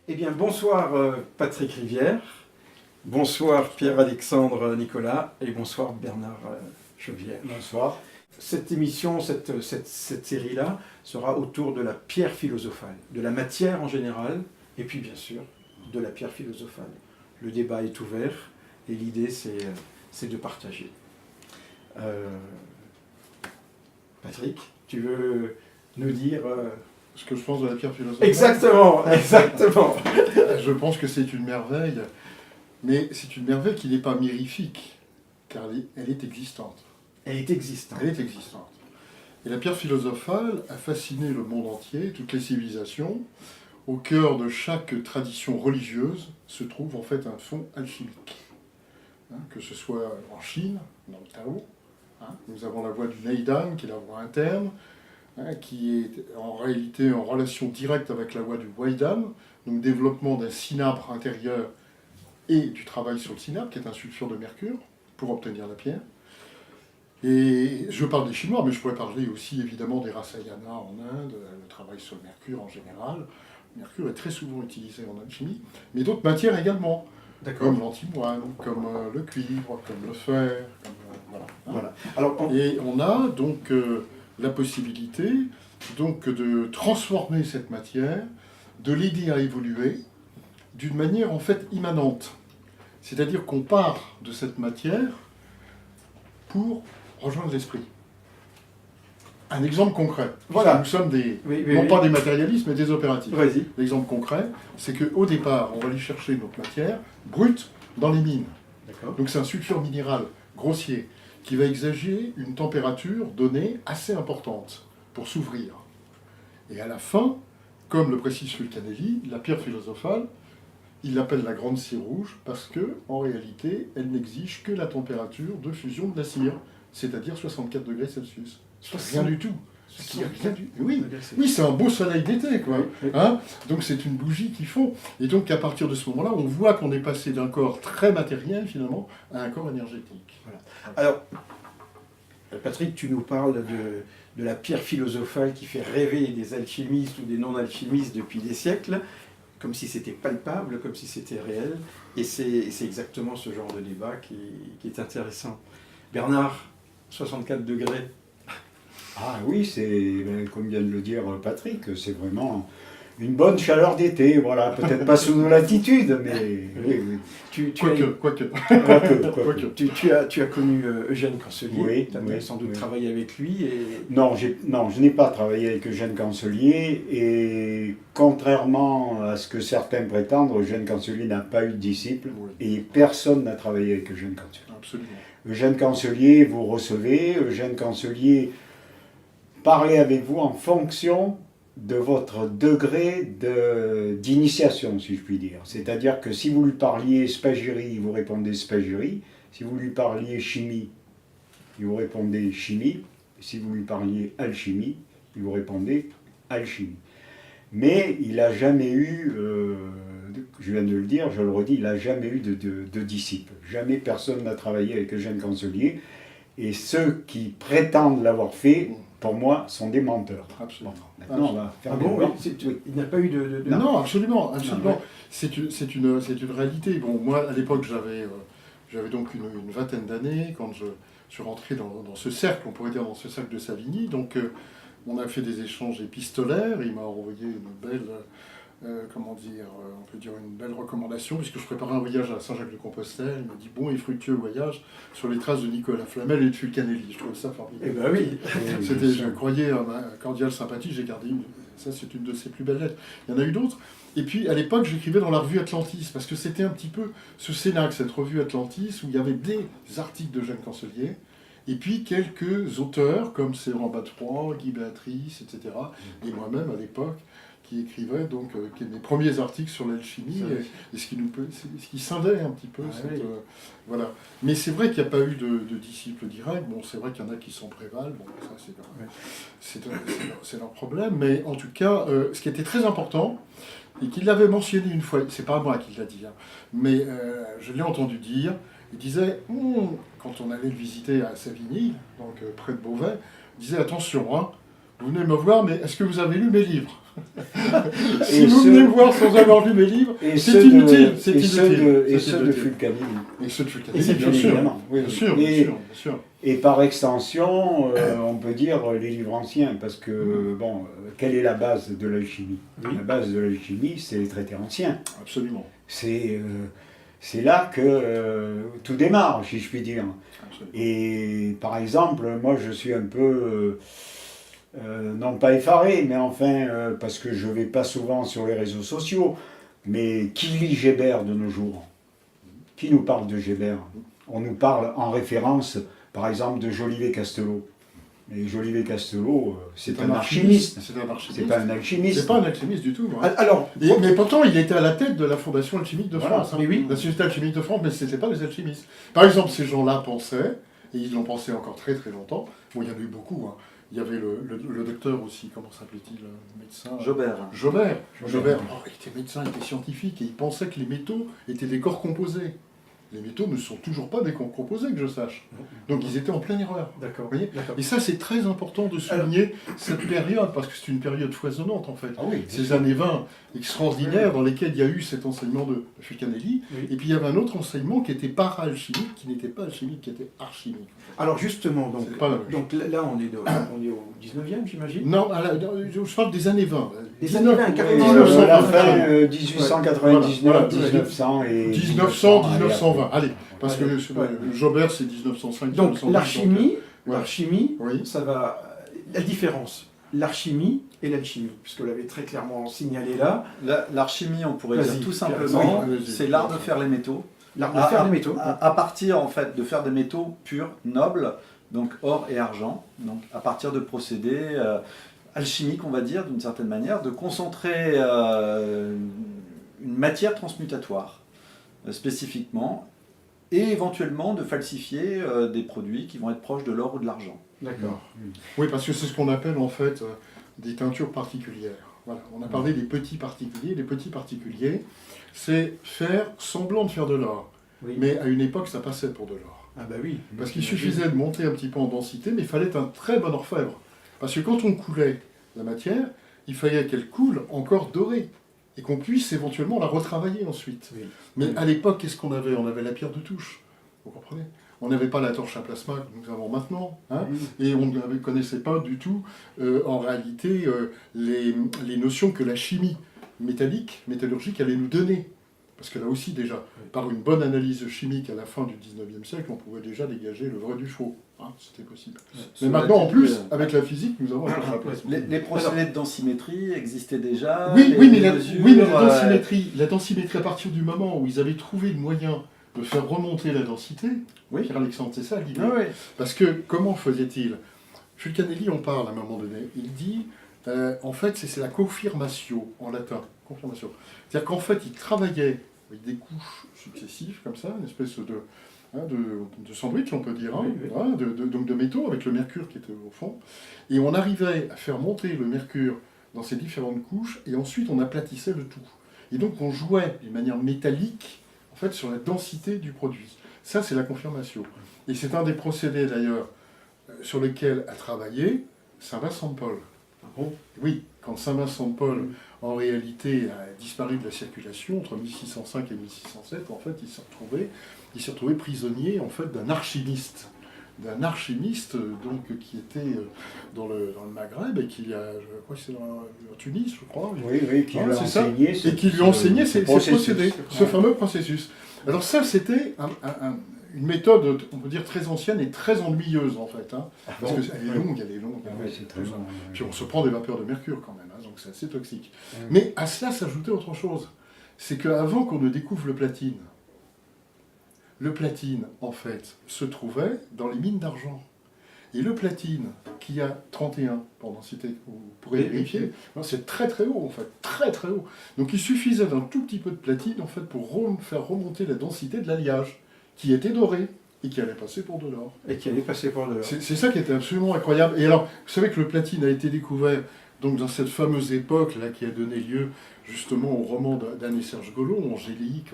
Eh bien, bonsoir Patrick Rivière, bonsoir Pierre-Alexandre Nicolas et bonsoir Bernard Chevière. Bonsoir. Cette émission, cette série-là, sera autour de la pierre philosophale, de la matière en général, et puis bien sûr, de la pierre philosophale. Le débat est ouvert et l'idée, c'est de partager. Patrick, tu veux nous dire... Ce que je pense de la pierre philosophale. Exactement, exactement. Je pense que c'est une merveille, mais c'est une merveille qui n'est pas mirifique, car elle est existante. Elle est existante. Elle est existante. Et la pierre philosophale a fasciné le monde entier, toutes les civilisations. Au cœur de chaque tradition religieuse se trouve en fait un fond alchimique. Que ce soit en Chine, dans le Tao, nous avons la voie du Neidan, qui est la voie interne, qui est en réalité en relation directe avec la voie du Weidan, donc développement d'un cinabre intérieur et du travail sur le cinabre, qui est un sulfure de mercure, pour obtenir la pierre. Et je parle des Chinois, mais je pourrais parler aussi évidemment des Rasayana en Inde, le travail sur le mercure en général. Le mercure est très souvent utilisé en alchimie, mais d'autres matières également, comme l'antimoine, comme le cuivre, comme le fer, comme, voilà. Alors, et on a donc la possibilité donc de transformer cette matière, de l'aider à évoluer d'une manière en fait immanente. C'est-à-dire qu'on part de cette matière pour rejoindre l'esprit. Un exemple concret. Voilà. Nous sommes pas des matérialistes, mais des opératifs. L'exemple concret, c'est qu'au départ, on va aller chercher notre matière brute dans les mines. Donc c'est un sulfure minéral grossier qui va exiger une température donnée assez importante pour s'ouvrir. Et à la fin, comme le précise Fulcanelli, la pierre philosophale, il l'appelle la grande cire rouge parce que, en réalité, elle n'exige que la température de fusion de la cire, c'est-à-dire 64 degrés Celsius. Rien du tout. Oui, c'est un beau soleil d'été, quoi. Donc c'est une bougie qui fond. Et donc à partir de ce moment-là, on voit qu'on est passé d'un corps très matériel, finalement, à un corps énergétique. Voilà. Alors, Patrick, tu nous parles de la pierre philosophale qui fait rêver des alchimistes ou des non-alchimistes depuis des siècles, comme si c'était palpable, comme si c'était réel. Et c'est exactement ce genre de débat qui est intéressant. Bernard, 64 degrés. Ah oui, c'est, comme vient de le dire Patrick, c'est vraiment une bonne chaleur d'été, voilà, peut-être pas sous nos latitudes, mais oui. Quoique. Tu as connu Eugène Cancelier, oui, tu as sans doute travaillé avec lui. Et... Non, je n'ai pas travaillé avec Eugène Cancelier, et contrairement à ce que certains prétendent, Eugène Cancelier n'a pas eu de disciple, et personne n'a travaillé avec Eugène Cancelier. Absolument. Eugène Cancelier, vous recevez, Eugène Cancelier parler avec vous en fonction de votre degré d'initiation, si je puis dire. C'est-à-dire que si vous lui parliez spagyrie, vous répondez spagyrie. Si vous lui parliez chimie, il vous répondez chimie. Si vous lui parliez alchimie, il vous répondez alchimie. Mais il n'a jamais eu, je viens de le dire, je le redis, il n'a jamais eu de disciple. Jamais personne n'a travaillé avec Eugène Cancelier. Et ceux qui prétendent l'avoir fait, pour moi, sont des menteurs. Absolument. Maintenant, on va faire il n'a pas eu de... Non, absolument. Non, c'est une réalité. Bon, moi, à l'époque, j'avais donc une vingtaine d'années, quand je suis rentré dans ce cercle, on pourrait dire dans ce cercle de Savigny. Donc, on a fait des échanges épistolaires. Il m'a envoyé une belle... on peut dire une belle recommandation, puisque je préparais un voyage à Saint-Jacques-de-Compostelle. Il m'a dit bon et fructueux voyage sur les traces de Nicolas Flamel et de Fulcanelli. Je trouvais ça formidable. Eh ben oui. Je croyais à ma cordiale sympathie, j'ai gardé ça, c'est une de ses plus belles lettres. Il y en a eu d'autres. Et puis à l'époque, j'écrivais dans la revue Atlantis, parce que c'était un petit peu ce Cénacle, cette revue Atlantis, où il y avait des articles de Eugène Cancelier, et puis quelques auteurs comme Séverin Batrois, Guy Béatrice, etc. Et moi-même à l'époque, qui écrivait donc mes premiers articles sur l'alchimie et ce qui scindait un petit peu voilà. Mais c'est vrai qu'il n'y a pas eu de disciples directs. Bon, c'est vrai qu'il y en a qui s'en prévalent. Bon, ça c'est leur problème. Mais en tout cas, ce qui était très important et qu'il l'avait mentionné une fois, c'est pas moi qui l'a dit, mais je l'ai entendu dire. Il disait quand on allait le visiter à Savigny, donc près de Beauvais, il disait attention, vous venez me voir, mais est-ce que vous avez lu mes livres? Si Et vous venez me voir sans avoir lu mes livres, c'est inutile. C'est inutile. Et ceux de Fulcanelli. Et ceux de Et Fulcanelli, c'est bien bien sûr. évidemment, oui. Bien sûr, Et- bien sûr, bien sûr. Et par extension, on peut dire les livres anciens, parce que, bon, quelle est la base de l'alchimie? Oui. La base de l'alchimie, c'est les traités anciens. Absolument. C'est là que tout démarre, si je puis dire. Absolument. Et par exemple, moi je suis un peu, non pas effaré, mais enfin, parce que je ne vais pas souvent sur les réseaux sociaux, mais qui lit Gébert de nos jours? Qui nous parle de Gébert? On nous parle en référence, par exemple, de Jolivet-Castelot. Et Jolivet-Castelot, c'est un alchimiste. C'est un alchimiste. C'est pas un alchimiste. C'est pas un alchimiste du tout. Hein. Alors, Mais pourtant, il était à la tête de la Fondation alchimique de Voilà, France. Hein. mais oui. La Société alchimique de France, mais ce n'était pas des alchimistes. Par exemple, ces gens-là pensaient, et ils l'ont pensé encore très très longtemps, bon, il y en a eu beaucoup. Hein. Il y avait le docteur aussi, comment s'appelait-il, le médecin Jobert. Jobert, il était médecin, il était scientifique, et il pensait que les métaux étaient des corps composés. Les métaux ne sont toujours pas des corps composés, que je sache. Donc ils étaient en pleine erreur. d'accord. Vous voyez. D'accord. Et ça, c'est très important de souligner cette période, parce que c'est une période foisonnante, en fait. Ah oui, Ces années 20 extraordinaires dans lesquelles il y a eu cet enseignement de Fulcanelli, Oui. et puis il y avait un autre enseignement qui était para-alchimique, qui n'était pas alchimique, qui était archimique. Alors justement, donc, C'est pas la même donc là on est au 19e, j'imagine. Non, je parle des années 20. Des années 20, carrément. la 1920, fin 1899, Voilà. 1900 et 1900, allez, 1920. Allez, parce que Ouais. Jobert, c'est 1905. Donc 1910, l'archimie, voilà. l'archimie, Oui. ça va. La différence, l'archimie et l'alchimie, puisque vous l'avez très clairement signalé là, L'archimie, on pourrait Vas-y, dire tout Pierre, simplement, oui, vas-y. c'est l'art de faire les métaux. l'art de faire les métaux. À partir en fait de faire des métaux purs, nobles, donc or et argent, donc à partir de procédés alchimiques, on va dire d'une certaine manière, de concentrer une matière transmutatoire spécifiquement, et éventuellement de falsifier des produits qui vont être proches de l'or ou de l'argent. D'accord. Oui, parce que c'est ce qu'on appelle en fait des teintures particulières. Voilà. On a parlé des petits particuliers. Les petits particuliers, c'est faire semblant de faire de l'or. Oui. Mais à une époque, ça passait pour de l'or. Ah bah oui. Parce qu'il suffisait de monter un petit peu en densité, mais il fallait être un très bon orfèvre. Parce que quand on coulait la matière, il fallait qu'elle coule encore dorée. Et qu'on puisse éventuellement la retravailler ensuite. Oui. Mais à l'époque, qu'est-ce qu'on avait? On avait la pierre de touche. Vous comprenez? On n'avait pas la torche à plasma que nous avons maintenant. Hein, et on ne connaissait pas du tout, en réalité, les notions que la chimie métallurgique allait nous donner. Parce que là aussi, déjà, par une bonne analyse chimique à la fin du 19e siècle, on pouvait déjà dégager le vrai du faux. Hein, c'était possible. Mais Cela maintenant, en dit, plus, avec la physique, nous avons la torche à plasma. Les procédés de densimétrie existaient déjà. Oui, mais la mesures, densimétrie, à partir du moment où ils avaient trouvé le moyen de faire remonter la densité, Oui. Pierre-Alexandre, c'est ça l'idée. Oui. Parce que, comment faisait-il? Fulcanelli, on parle à un moment donné, il dit, en fait, c'est la confirmatio, en latin, confirmatio. C'est-à-dire qu'en fait, il travaillait avec des couches successives, comme ça, une espèce de sandwich, on peut dire, hein, Oui, oui. hein, donc de métaux, avec le mercure qui était au fond, et on arrivait à faire monter le mercure dans ces différentes couches, et ensuite on aplatissait le tout. Et donc on jouait d'une manière métallique, en fait, sur la densité du produit. Ça, c'est la confirmation. Et c'est un des procédés, d'ailleurs, sur lesquels a travaillé Saint Vincent de Paul. Oui, quand Saint Vincent de Paul, en réalité, a disparu de la circulation entre 1605 et 1607, en fait, il s'est retrouvé prisonnier, en fait, d'un archimiste, donc, qui était dans le Maghreb et qui a, je crois que c'est en Tunis, je crois. Oui, qui Ah, lui a c'est ça. enseigné Et qui lui a enseigné ces procédés, ce Ouais. fameux processus. Alors ça, c'était une méthode, on peut dire, très ancienne et très ennuyeuse, en fait. Hein, parce bon. qu'elle est longue, elle est longue. Ah ouais, c'est très long. Puis on se prend des vapeurs de mercure quand même, hein, donc c'est assez toxique. Ouais. Mais à cela s'ajoutait autre chose. C'est qu'avant qu'on ne découvre le platine, en fait, se trouvait dans les mines d'argent. Et le platine, qui a 31 pour densité, vous pourrez Oui, vérifier, c'est très très haut en fait, très très haut. Donc il suffisait d'un tout petit peu de platine en fait pour faire remonter la densité de l'alliage, qui était doré et qui allait passer pour de l'or. Et qui allait passer pour de l'or. C'est ça qui était absolument incroyable. Et alors, vous savez que le platine a été découvert donc dans cette fameuse époque là qui a donné lieu justement au roman d'Anne et Serge Gollot, Angélique,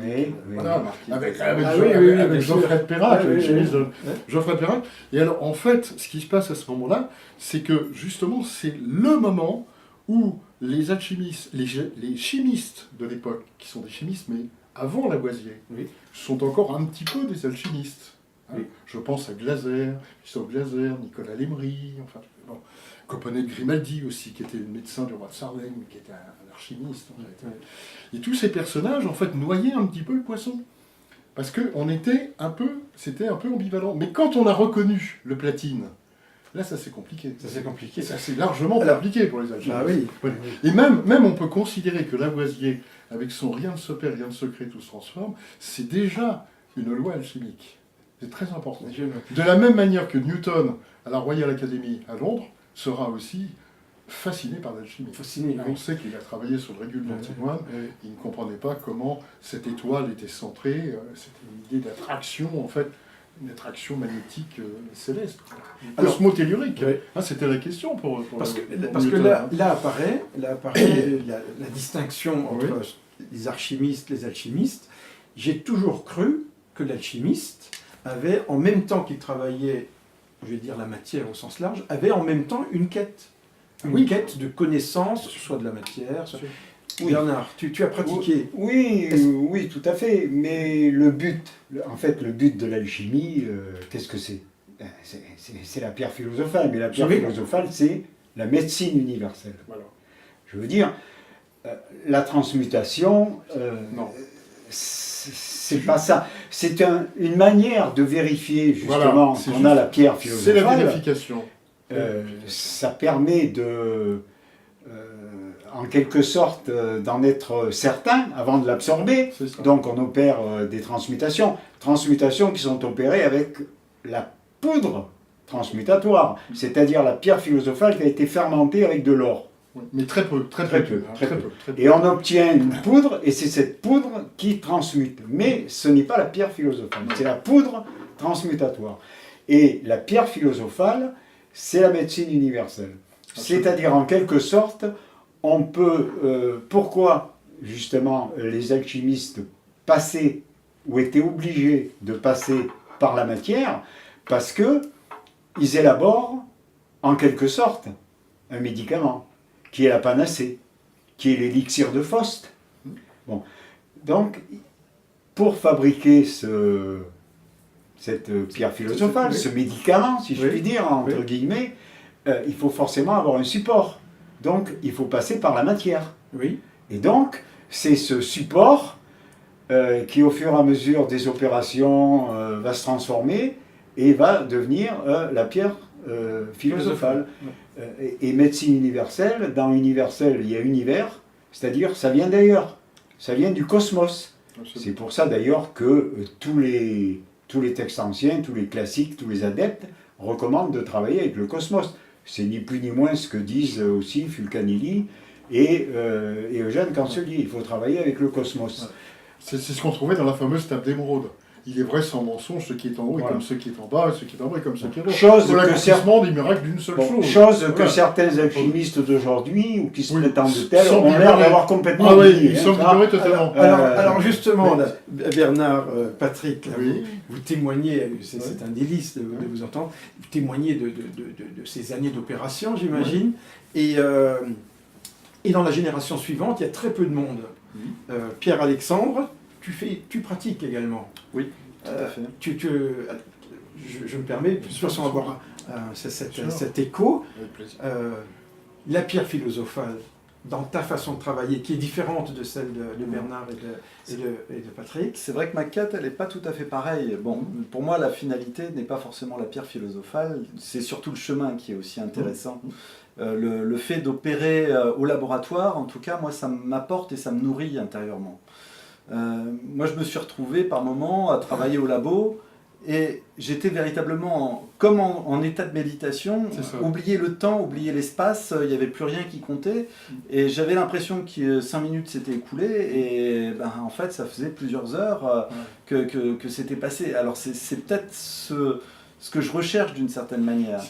Oui, voilà, oui. avec bien sûr. Geoffrey de Perrac, Ah, le oui, chimiste de oui. Geoffrey de Perrac. Et alors en fait, ce qui se passe à ce moment-là, c'est que justement c'est le moment où les alchimistes, les chimistes de l'époque, qui sont des chimistes mais avant Lavoisier, Oui. sont encore un petit peu des alchimistes. Hein. Oui. Je pense à Glaser, Christophe Glaser, Nicolas Lemery, enfin, bon. Coponnet de Grimaldi aussi, qui était le médecin du roi de Sardaigne, mais qui était un alchimiste en fait. Ouais. Et tous ces personnages, en fait, noyaient un petit peu le poisson. Parce qu'on était un peu, c'était un peu ambivalent. Mais quand on a reconnu le platine, là, ça c'est compliqué. Ça c'est compliqué. Ça c'est largement Alors, compliqué pour les alchimistes. Ah oui. Voilà. Et même on peut considérer que Lavoisier, avec son rien ne se perd, rien ne se crée, tout se transforme, c'est déjà une loi alchimique. C'est très important. De la même manière que Newton, à la Royal Academy à Londres, sera aussi fasciné par l'alchimie. Fasciné, On oui. sait qu'il a travaillé sur le régule d'Antimoine. Oui. Il ne comprenait pas comment cette étoile était centrée. C'était une idée d'attraction, en fait, une attraction magnétique céleste. Alors, Alors, tellurique. oui. Ah, c'était la question pour Parce que Newton, là, hein. là apparaît la distinction entre les archimistes, les alchimistes. J'ai toujours cru que l'alchimiste avait, en même temps qu'il travaillait, je vais dire la matière au sens large, avait en même temps une quête. Une Oui. quête de connaissance, soit de la matière. Soit... Oui. Bernard, tu as pratiqué. Oui, tout à fait. Mais le but de l'alchimie, qu'est-ce que c'est? C'est la pierre philosophale. Mais la pierre Oui. philosophale, c'est la médecine universelle. Voilà. Je veux dire, la transmutation, Non. c'est pas ça. C'est une manière de vérifier justement Voilà, c'est qu'on juste- a la pierre C'est la philosophale. vérification. Ça permet en quelque sorte, d'en être certain avant de l'absorber. C'est ça. Donc on opère des transmutations. Transmutations qui sont opérées avec la poudre transmutatoire, c'est-à-dire la pierre philosophale qui a été fermentée avec de l'or. Oui. Mais très peu, très Très peu, peu, hein, très très peu. peu, très peu. Et on obtient une poudre, et c'est cette poudre qui transmute. Mais ce n'est pas la pierre philosophale, c'est la poudre transmutatoire. Et la pierre philosophale, c'est la médecine universelle. C'est-à-dire, en quelque sorte, on peut... pourquoi, justement, les alchimistes passaient, ou étaient obligés de passer par la matière? Parce que ils élaborent, en quelque sorte, un médicament, qui est la panacée, qui est l'élixir de Faust. Bon. Donc, pour fabriquer cette pierre philosophale, Oui. ce médicament, si je Oui. puis dire, entre Oui. guillemets, il faut forcément avoir un support. Donc, il faut passer par la matière. Oui. Et donc, c'est ce support qui, au fur et à mesure des opérations, va se transformer et va devenir la pierre philosophale. Et médecine universelle, dans universel, il y a univers, c'est-à-dire ça vient d'ailleurs, ça vient du cosmos. C'est pour ça d'ailleurs que tous les textes anciens, tous les classiques, tous les adeptes recommandent de travailler avec le cosmos. C'est ni plus ni moins ce que disent aussi Fulcanelli et Eugène Cancelier. Il faut travailler avec le cosmos. C'est ce qu'on trouvait dans la fameuse table d'émeraude. Il est vrai sans mensonge, ce qui est en haut est Voilà. comme ce qui est en bas, et ce qui est en bas est comme ce qui est en haut. Chose Pour que l'accomplissement des miracles d'une seule chose. Chose que Voilà. certains alchimistes d'aujourd'hui, ou qui se Oui. prétendent tels, Sans ont l'air ignorer. d'avoir complètement Ah oui, oublié, ils hein, sont ça. ignorés totalement. Alors justement, oui. là, Bernard, Patrick, là, Oui. vous témoignez, c'est un délice de vous entendre, vous témoignez de ces années d'opération, j'imagine, et dans la génération suivante, il y a très peu de monde. Pierre-Alexandre, tu pratiques également. Oui, tout à fait. Je me permets, de toute façon, avoir cet écho. Avec plaisir. La pierre philosophale, dans ta façon de travailler, qui est différente de celle de Bernard et de Patrick. C'est vrai que ma quête, elle n'est pas tout à fait pareille. Bon, pour moi, la finalité n'est pas forcément la pierre philosophale, c'est surtout le chemin qui est aussi intéressant. Le fait d'opérer au laboratoire, en tout cas, moi, ça m'apporte et ça me nourrit intérieurement. Moi, je me suis retrouvé par moments à travailler au labo et j'étais véritablement comme en état de méditation, oublier le temps, oublier l'espace, il n'y avait plus rien qui comptait et j'avais l'impression que 5 minutes s'étaient écoulées et en fait ça faisait plusieurs heures que c'était passé. Alors c'est peut-être ce que je recherche d'une certaine manière.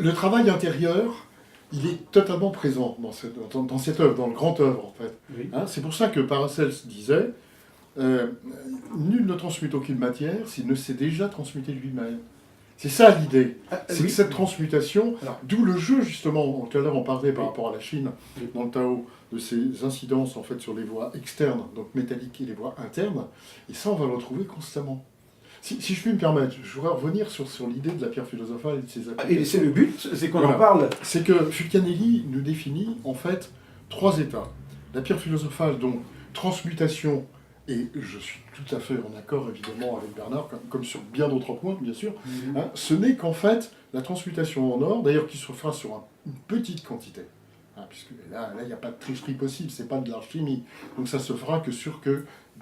Le travail intérieur, il est totalement présent dans cette œuvre, dans le grand œuvre, en fait. Oui. Hein, c'est pour ça que Paracels disait nul ne transmute aucune matière s'il ne s'est déjà transmuté lui-même. C'est ça l'idée. C'est que cette transmutation, Alors. d'où le jeu justement, tout à l'heure on parlait par Oui. rapport à la Chine, Oui. dans le Tao, de ces incidences en fait sur les voies externes, donc métalliques, et les voies internes, et ça on va le retrouver constamment. Si je puis me permettre, je voudrais revenir sur l'idée de la pierre philosophale et de ses applications. Et c'est le but, c'est qu'on Voilà. en parle. C'est que Fulcanelli nous définit en fait 3 états. La pierre philosophale, donc transmutation, et je suis tout à fait en accord évidemment avec Bernard, comme sur bien d'autres points bien sûr, hein, ce n'est qu'en fait la transmutation en or, d'ailleurs qui se fera sur une petite quantité. Hein, puisque là, il n'y a pas de tricherie possible, c'est pas de l'alchimie. Donc ça se fera que sur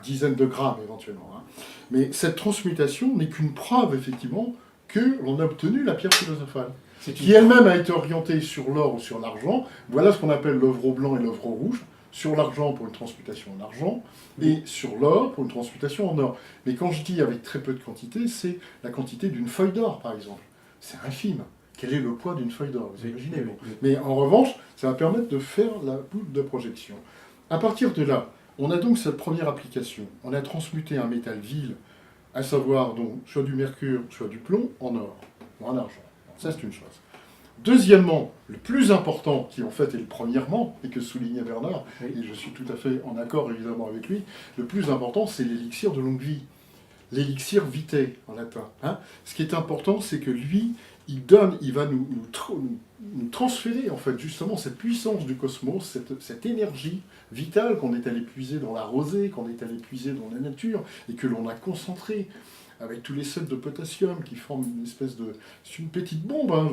dizaines de grammes éventuellement. Hein. Mais cette transmutation n'est qu'une preuve effectivement que l'on a obtenu la pierre philosophale, qui elle-même a été orientée sur l'or ou sur l'argent. Voilà ce qu'on appelle l'œuvre au blanc et l'œuvre au rouge. Sur l'argent pour une transmutation en argent, et sur l'or pour une transmutation en or. Mais quand je dis avec très peu de quantité, c'est la quantité d'une feuille d'or, par exemple. C'est infime. Quel est le poids d'une feuille d'or, vous imaginez? Bon. Mais en revanche, ça va permettre de faire la boule de projection. À partir de là, on a donc cette première application. On a transmuté un métal vil, à savoir donc soit du mercure, soit du plomb, en or, ou en argent. Ça, c'est une chose. Deuxièmement, le plus important, qui en fait est le premièrement, et que soulignait Bernard, Oui. et je suis tout à fait en accord évidemment avec lui, le plus important, c'est l'élixir de longue vie. L'élixir vitae, en latin. Hein. Ce qui est important, c'est que lui, il va nous transférer, en fait, justement, cette puissance du cosmos, cette énergie vitale qu'on est allé puiser dans la rosée, qu'on est allé puiser dans la nature, et que l'on a concentrée avec tous les sels de potassium qui forment une espèce de... C'est une petite bombe, hein,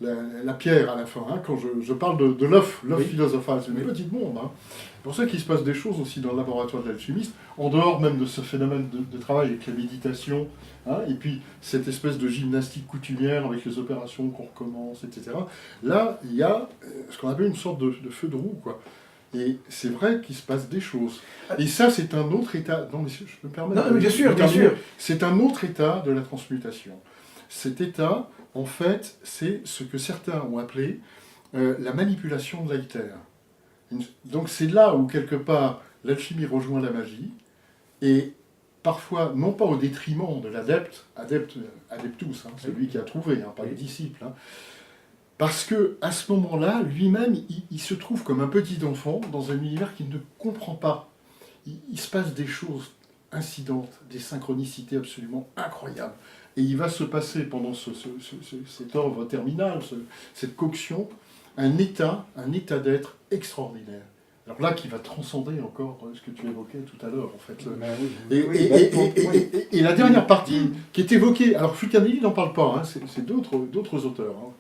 la pierre à la fin. Hein, quand je parle de l'œuf Oui. philosophal, c'est une Oui. petite bombe. Hein. C'est pour ça qu'il se passe des choses aussi dans le laboratoire de l'alchimiste, en dehors même de ce phénomène de travail avec la méditation, hein, et puis cette espèce de gymnastique coutumière avec les opérations qu'on recommence, etc. Là, il y a ce qu'on appelle une sorte de feu de roue, quoi. Et c'est vrai qu'il se passe des choses. Et ça, c'est un autre état. Non, mais je peux me permettre. Non, mais bien sûr, bien sûr. C'est un autre état de la transmutation. Cet état, en fait, c'est ce que certains ont appelé la manipulation de l'altère. Donc c'est là où, quelque part, l'alchimie rejoint la magie, et parfois, non pas au détriment de adeptus, hein, celui qui a trouvé, hein, pas le disciple, hein, parce que à ce moment-là, lui-même, il se trouve comme un petit enfant dans un univers qu'il ne comprend pas. Il se passe des choses incidentes, des synchronicités absolument incroyables. Et il va se passer pendant cette œuvre terminale, cette coction, un état d'être extraordinaire. Alors là, qui va transcender encore ce que tu évoquais tout à l'heure, en fait. Et la dernière partie qui est évoquée, alors Fulcanelli n'en parle pas, hein, c'est d'autres auteurs hein,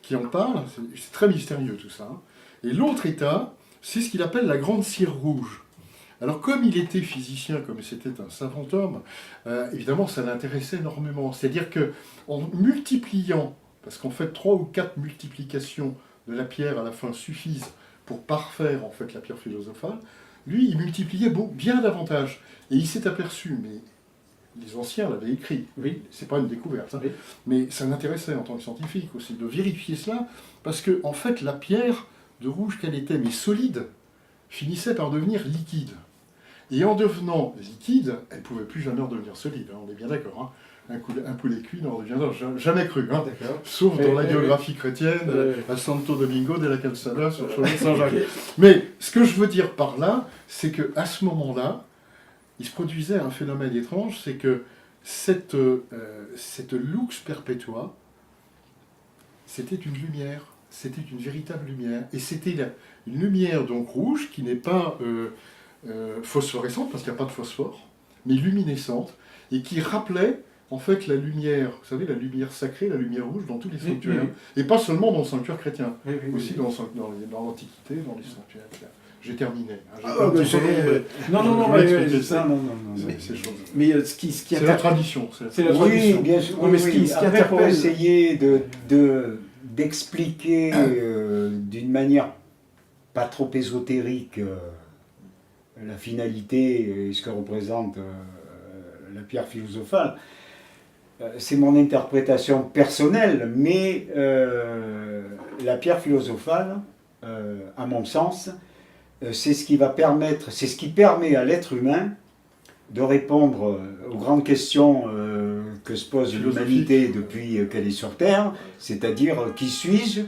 qui en parlent, c'est très mystérieux tout ça. Hein. Et l'autre état, c'est ce qu'il appelle la grande cire rouge. Alors comme il était physicien, comme c'était un savant homme, évidemment ça l'intéressait énormément. C'est-à-dire qu'en multipliant, parce qu'en fait 3 ou 4 multiplications de la pierre à la fin suffisent pour parfaire en fait la pierre philosophale, lui il multipliait bien davantage. Et il s'est aperçu, mais les anciens l'avaient écrit, Oui. c'est pas une découverte, hein, Oui. mais ça l'intéressait en tant que scientifique aussi de vérifier cela, parce que en fait la pierre de rouge qu'elle était, mais solide, finissait par devenir liquide. Et en devenant liquide, elle ne pouvait plus jamais redevenir solide, hein, on est bien d'accord. Hein. Un poulet cuit n'en reviendra jamais cru. Hein. Sauf dans la biographie chrétienne, à Santo Domingo de la Calzada, sur le chemin de Saint-Jacques. Mais ce que je veux dire par là, c'est qu'à ce moment-là, il se produisait un phénomène étrange, c'est que cette lux perpetua, c'était une lumière, c'était une véritable lumière. Et c'était une lumière donc rouge qui n'est pas... phosphorescente, parce qu'il n'y a pas de phosphore, mais luminescente, et qui rappelait en fait la lumière, vous savez, la lumière sacrée, la lumière rouge dans tous les sanctuaires, et pas seulement dans le sanctuaire chrétien, aussi dans l'Antiquité, dans les sanctuaires. J'ai terminé. Hein, Mais ce qui c'est la tradition. C'est la tradition. Oui, bien sûr. Oui, mais ce qui Après, pour essayer d'expliquer d'une manière pas trop ésotérique la finalité et ce que représente la pierre philosophale, c'est mon interprétation personnelle, mais la pierre philosophale, à mon sens, c'est ce qui va permettre, c'est ce qui permet à l'être humain de répondre aux grandes questions que se pose l'humanité depuis qu'elle est sur Terre, c'est-à-dire qui suis-je,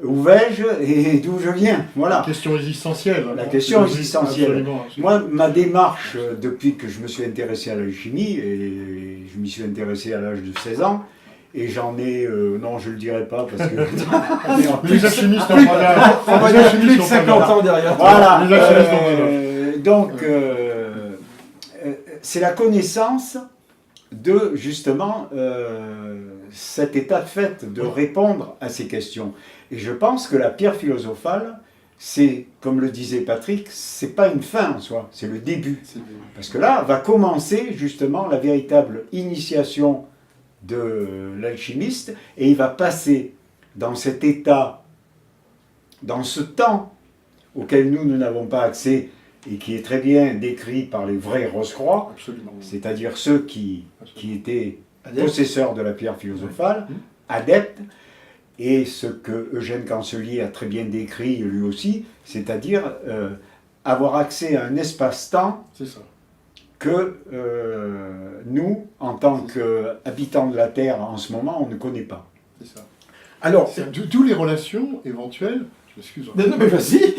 où vais-je et d'où je viens. Voilà. La question existentielle. La question existentielle. Absolument, absolument. Moi, ma démarche, depuis que je me suis intéressé à l'alchimie, et je m'y suis intéressé à l'âge de 16 ans, et j'en ai, non je ne le dirai pas parce que... Les alchimistes n'ont pas d'âge. On va Les dire alchimistes plus de n'ont pas 50 d'âge. ans derrière. Voilà. Les alchimistes n'ont pas d'âge. Donc, c'est la connaissance de, justement, cet état de fait, de répondre à ces questions. Et je pense que la pierre philosophale, c'est, comme le disait Patrick, c'est pas une fin en soi, c'est le début. Parce que là, va commencer, justement, la véritable initiation de l'alchimiste, et il va passer dans cet état, dans ce temps auquel nous n'avons pas accès, et qui est très bien décrit par les vrais Rose-Croix, Absolument. c'est-à-dire ceux qui étaient Adepte. possesseurs de la pierre philosophale, adeptes, et ce que Eugène Cancelier a très bien décrit lui aussi, c'est-à-dire avoir accès à un espace-temps C'est ça. que nous, en tant qu'habitants de la Terre en ce moment, on ne connaît pas. C'est ça. Alors, D'où les relations éventuelles, je m'excuse, non, mais vas-y.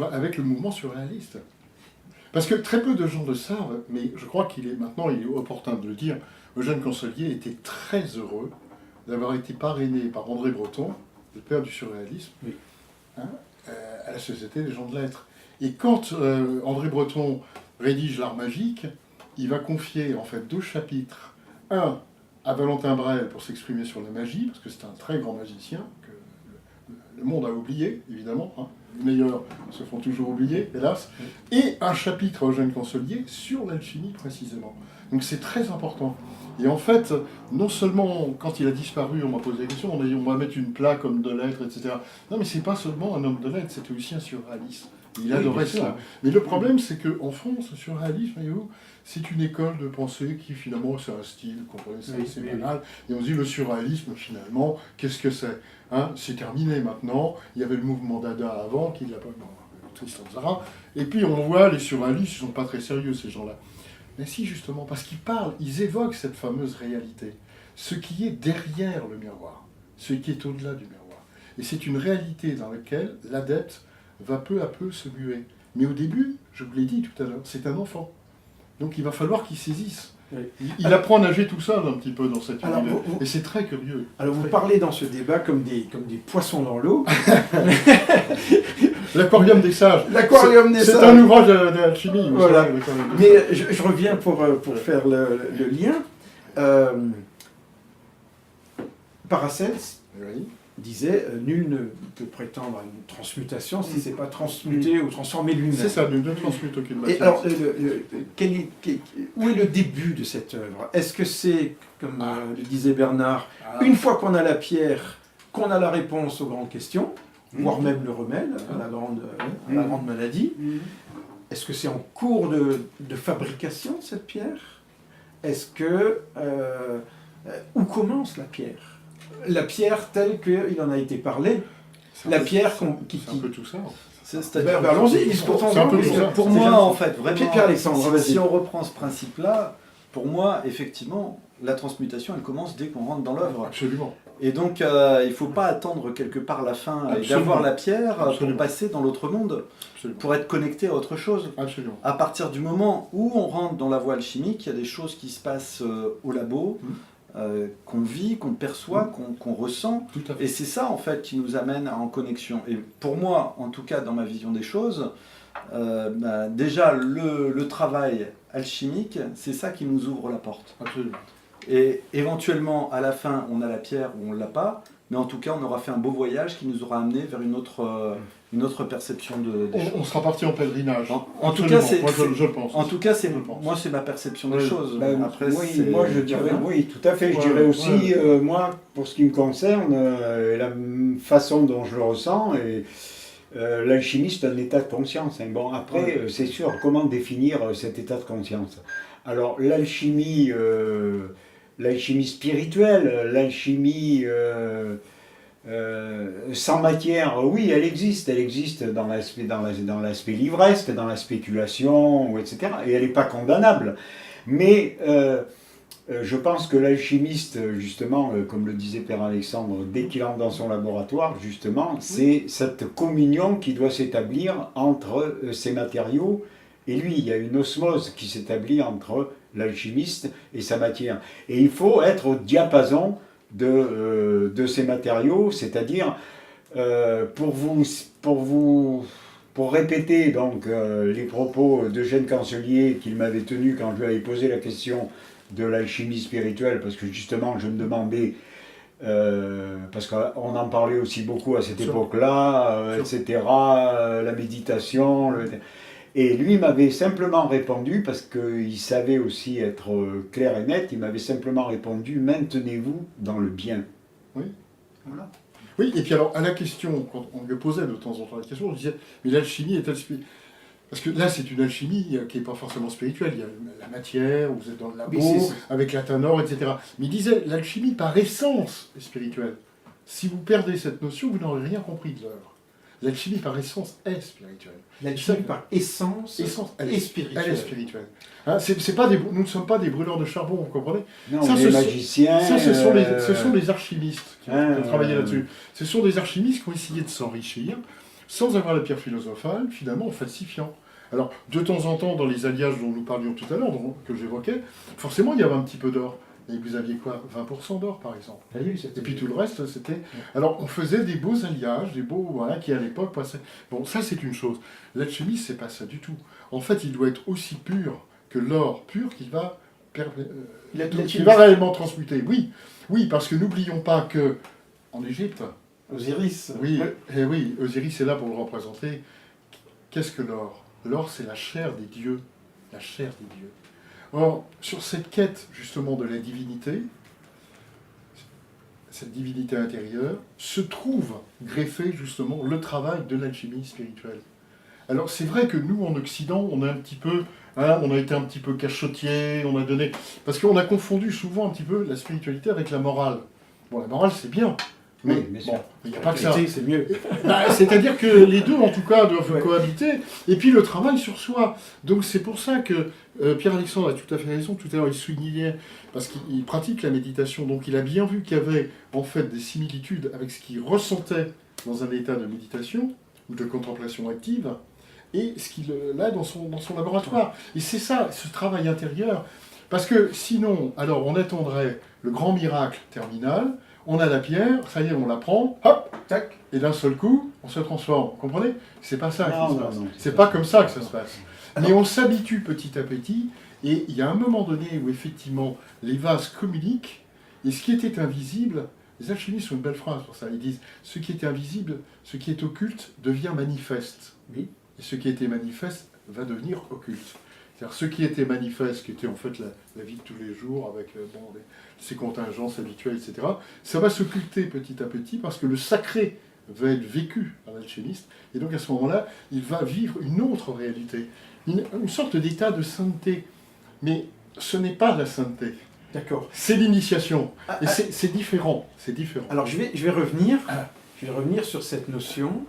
avec le mouvement surréaliste. Parce que très peu de gens le savent, mais je crois qu'il est opportun de le dire, Eugène Cancelier était très heureux d'avoir été parrainé par André Breton, le père du surréalisme, Oui. à la Société des gens de lettres. Et quand André Breton rédige L'Art magique, il va confier en fait 2 chapitres. Un à Valentin Brel pour s'exprimer sur la magie, parce que c'est un très grand magicien, que le monde a oublié, évidemment. Hein. Les meilleurs se font toujours oublier, hélas. Et un chapitre à Eugène Cancelier sur l'alchimie, précisément. Donc c'est très important. Et en fait, non seulement, quand il a disparu, on m'a posé la question, on a dit on va mettre une plaque homme de lettres, etc. Non, mais c'est pas seulement un homme de lettres, c'était aussi un surréaliste. Il adorait ça. Mais le problème, c'est qu'en France, le surréalisme, voyez-vous, c'est une école de pensée qui, finalement, c'est un style, comprenez, c'est banal. Et on se dit, le surréalisme, finalement, qu'est-ce que c'est, hein? C'est terminé maintenant. Il y avait le mouvement Dada avant, qui l'a pas... Bon, Tristan Tzara. Et puis, on voit, les surréalistes, ils sont pas très sérieux, ces gens-là. Mais si, justement, parce qu'ils parlent, ils évoquent cette fameuse réalité. Ce qui est derrière le miroir. Ce qui est au-delà du miroir. Et c'est une réalité dans laquelle l'adepte va peu à peu se muer. Mais au début, je vous l'ai dit tout à l'heure, c'est un enfant. Donc il va falloir qu'il saisisse. Oui. Il apprend à nager tout seul un petit peu dans cet Alors, univers. vous- Et c'est très curieux. Alors vous parlez dans ce débat comme des poissons dans l'eau. L'Aquarium des sages. L'aquarium des C'est sages. un ouvrage d'alchimie. vous Voilà. savez, l'Aquarium des sages. Mais je reviens pour faire le lien. Paracels Oui. disait nul ne peut prétendre à une transmutation si c'est pas transmuté ou transformé lui-même. C'est ça, ne transmute aucune Et matière. alors, où est le début de cette œuvre? Est-ce que c'est, comme le disait Bernard, une fois qu'on a la pierre, qu'on a la réponse aux grandes questions, voire même le remède à la grande maladie? Est-ce que c'est en cours de fabrication, cette pierre? Est-ce que... où commence la pierre? La pierre telle qu'il en a été parlé, C'est la un peu- pierre C'est un peu tout ça. Ben, allons-y, discutons. C'est un peu tout ça. Pour C'est moi, jamais- en fait, vraiment, Pierre-Alexandre, vas-y. si on reprend ce principe-là, pour moi, effectivement, la transmutation, elle commence dès qu'on rentre dans l'œuvre. Absolument. Et donc, il ne faut pas attendre quelque part la fin et Absolument. d'avoir la pierre Absolument. pour passer dans l'autre monde, Absolument. pour être connecté à autre chose. Absolument. À partir du moment où on rentre dans la voie alchimique, il y a des choses qui se passent au labo, qu'on vit, qu'on perçoit, qu'on ressent. Tout à fait. Et c'est ça, en fait, qui nous amène en connexion. Et pour moi, en tout cas, dans ma vision des choses, déjà, le travail alchimique, c'est ça qui nous ouvre la porte. Absolument. Et éventuellement, à la fin, on a la pierre ou on ne l'a pas, mais en tout cas, on aura fait un beau voyage qui nous aura amené vers une autre perception des choses. On sera parti en pèlerinage. En tout cas, Absolument. c'est- Moi, je pense. En tout cas, Je pense. moi, c'est ma perception des Oui. choses. Ben, Après, oui, c'est- moi je dirais oui, tout à fait. Je Ouais, dirais aussi, ouais. moi, pour ce qui me concerne, la façon dont je le ressens, et l'alchimie c'est un état de conscience. Hein. Bon, après, c'est sûr, comment définir cet état de conscience? Alors, l'alchimie, l'alchimie spirituelle, l'alchimie sans matière, oui, elle existe dans l'aspect livresque, dans la spéculation, etc. Et elle n'est pas condamnable. Mais je pense que l'alchimiste, justement, comme le disait Père Alexandre, dès qu'il entre dans son laboratoire, justement, c'est cette communion qui doit s'établir entre ces matériaux et lui. Il y a une osmose qui s'établit entre l'alchimiste et sa matière. Et il faut être au diapason de ces matériaux, c'est-à-dire pour répéter donc les propos d'Eugène Cancelier qu'il m'avait tenus quand je lui avais posé la question de l'alchimie spirituelle, parce que justement je me demandais, parce qu'on en parlait aussi beaucoup à cette époque-là, etc., la méditation, et lui m'avait simplement répondu, parce qu'il savait aussi être clair et net, il m'avait simplement répondu: maintenez-vous dans le bien. Oui. Voilà. Oui, et puis alors, à la question, quand on lui posait de temps en temps la question, je disais, mais l'alchimie est-elle spirituelle? Parce que là, c'est une alchimie qui n'est pas forcément spirituelle. Il y a la matière, vous êtes dans le labo, avec la tanore, etc. Mais il disait, l'alchimie, par essence, est spirituelle. Si vous perdez cette notion, vous n'aurez rien compris de l'œuvre. L'alchimie, par essence, est spirituelle. L'alchimie, par essence elle est spirituelle. Elle est spirituelle. Hein, nous ne sommes pas des brûleurs de charbon, vous comprenez? Non, ça, les magiciens... Ça, ce sont les alchimistes qui ont travaillé là-dessus. Ce sont des alchimistes qui ont essayé de s'enrichir, sans avoir la pierre philosophale, finalement en falsifiant. Alors, de temps en temps, dans les alliages dont nous parlions tout à l'heure, que j'évoquais, forcément, il y avait un petit peu d'or. Et vous aviez quoi? 20% d'or, par exemple. Et puis tout le reste, c'était... Alors, on faisait des beaux alliages, des beaux... Voilà, qui, à l'époque, passaient... Bon, ça, c'est une chose. L'alchimie, c'est pas ça du tout. En fait, il doit être aussi pur que l'or pur qu'il va... qu'il va réellement transmuter. Oui, oui, parce que n'oublions pas que, en Égypte... Osiris. Oui, oui, Osiris est là pour le représenter. Qu'est-ce que l'or? L'or, c'est la chair des dieux. La chair des dieux. Or, sur cette quête, justement, de la divinité, cette divinité intérieure, se trouve greffé, justement, le travail de l'alchimie spirituelle. Alors, c'est vrai que nous, en Occident, on a un petit peu... Hein, on a été un petit peu cachotiers, on a donné... Parce qu'on a confondu souvent un petit peu la spiritualité avec la morale. Bon, la morale, c'est bien. Mais oui, bon, il n'y a pas que ça. C'est mieux. C'est-à-dire que les deux, en tout cas, doivent cohabiter. Et puis le travail sur soi. Donc c'est pour ça que Pierre-Alexandre a tout à fait raison. Tout à l'heure, il soulignait, parce qu'il pratique la méditation. Donc il a bien vu qu'il y avait en fait des similitudes avec ce qu'il ressentait dans un état de méditation ou de contemplation active et ce qu'il a dans son laboratoire. Et c'est ça, ce travail intérieur. Parce que sinon, alors on attendrait le grand miracle terminal. On a la pierre, ça y est, on la prend, hop, tac, et d'un seul coup, on se transforme. Vous comprenez? C'est pas ça qui se passe. C'est pas comme ça que ça se passe. Mais on s'habitue petit à petit, et il y a un moment donné où effectivement les vases communiquent, et ce qui était invisible, les alchimistes ont une belle phrase pour ça. Ils disent ce qui était invisible, ce qui est occulte devient manifeste. Oui. Et ce qui était manifeste va devenir occulte. C'est-à-dire ce qui était manifeste, qui était en fait la vie de tous les jours, avec ses contingences habituelles, etc., ça va s'occulter petit à petit parce que le sacré va être vécu par l'alchimiste, et donc à ce moment-là, il va vivre une autre réalité, une sorte d'état de sainteté. Mais ce n'est pas la sainteté. D'accord. C'est l'initiation. Et c'est différent. C'est différent. Alors je vais revenir sur cette notion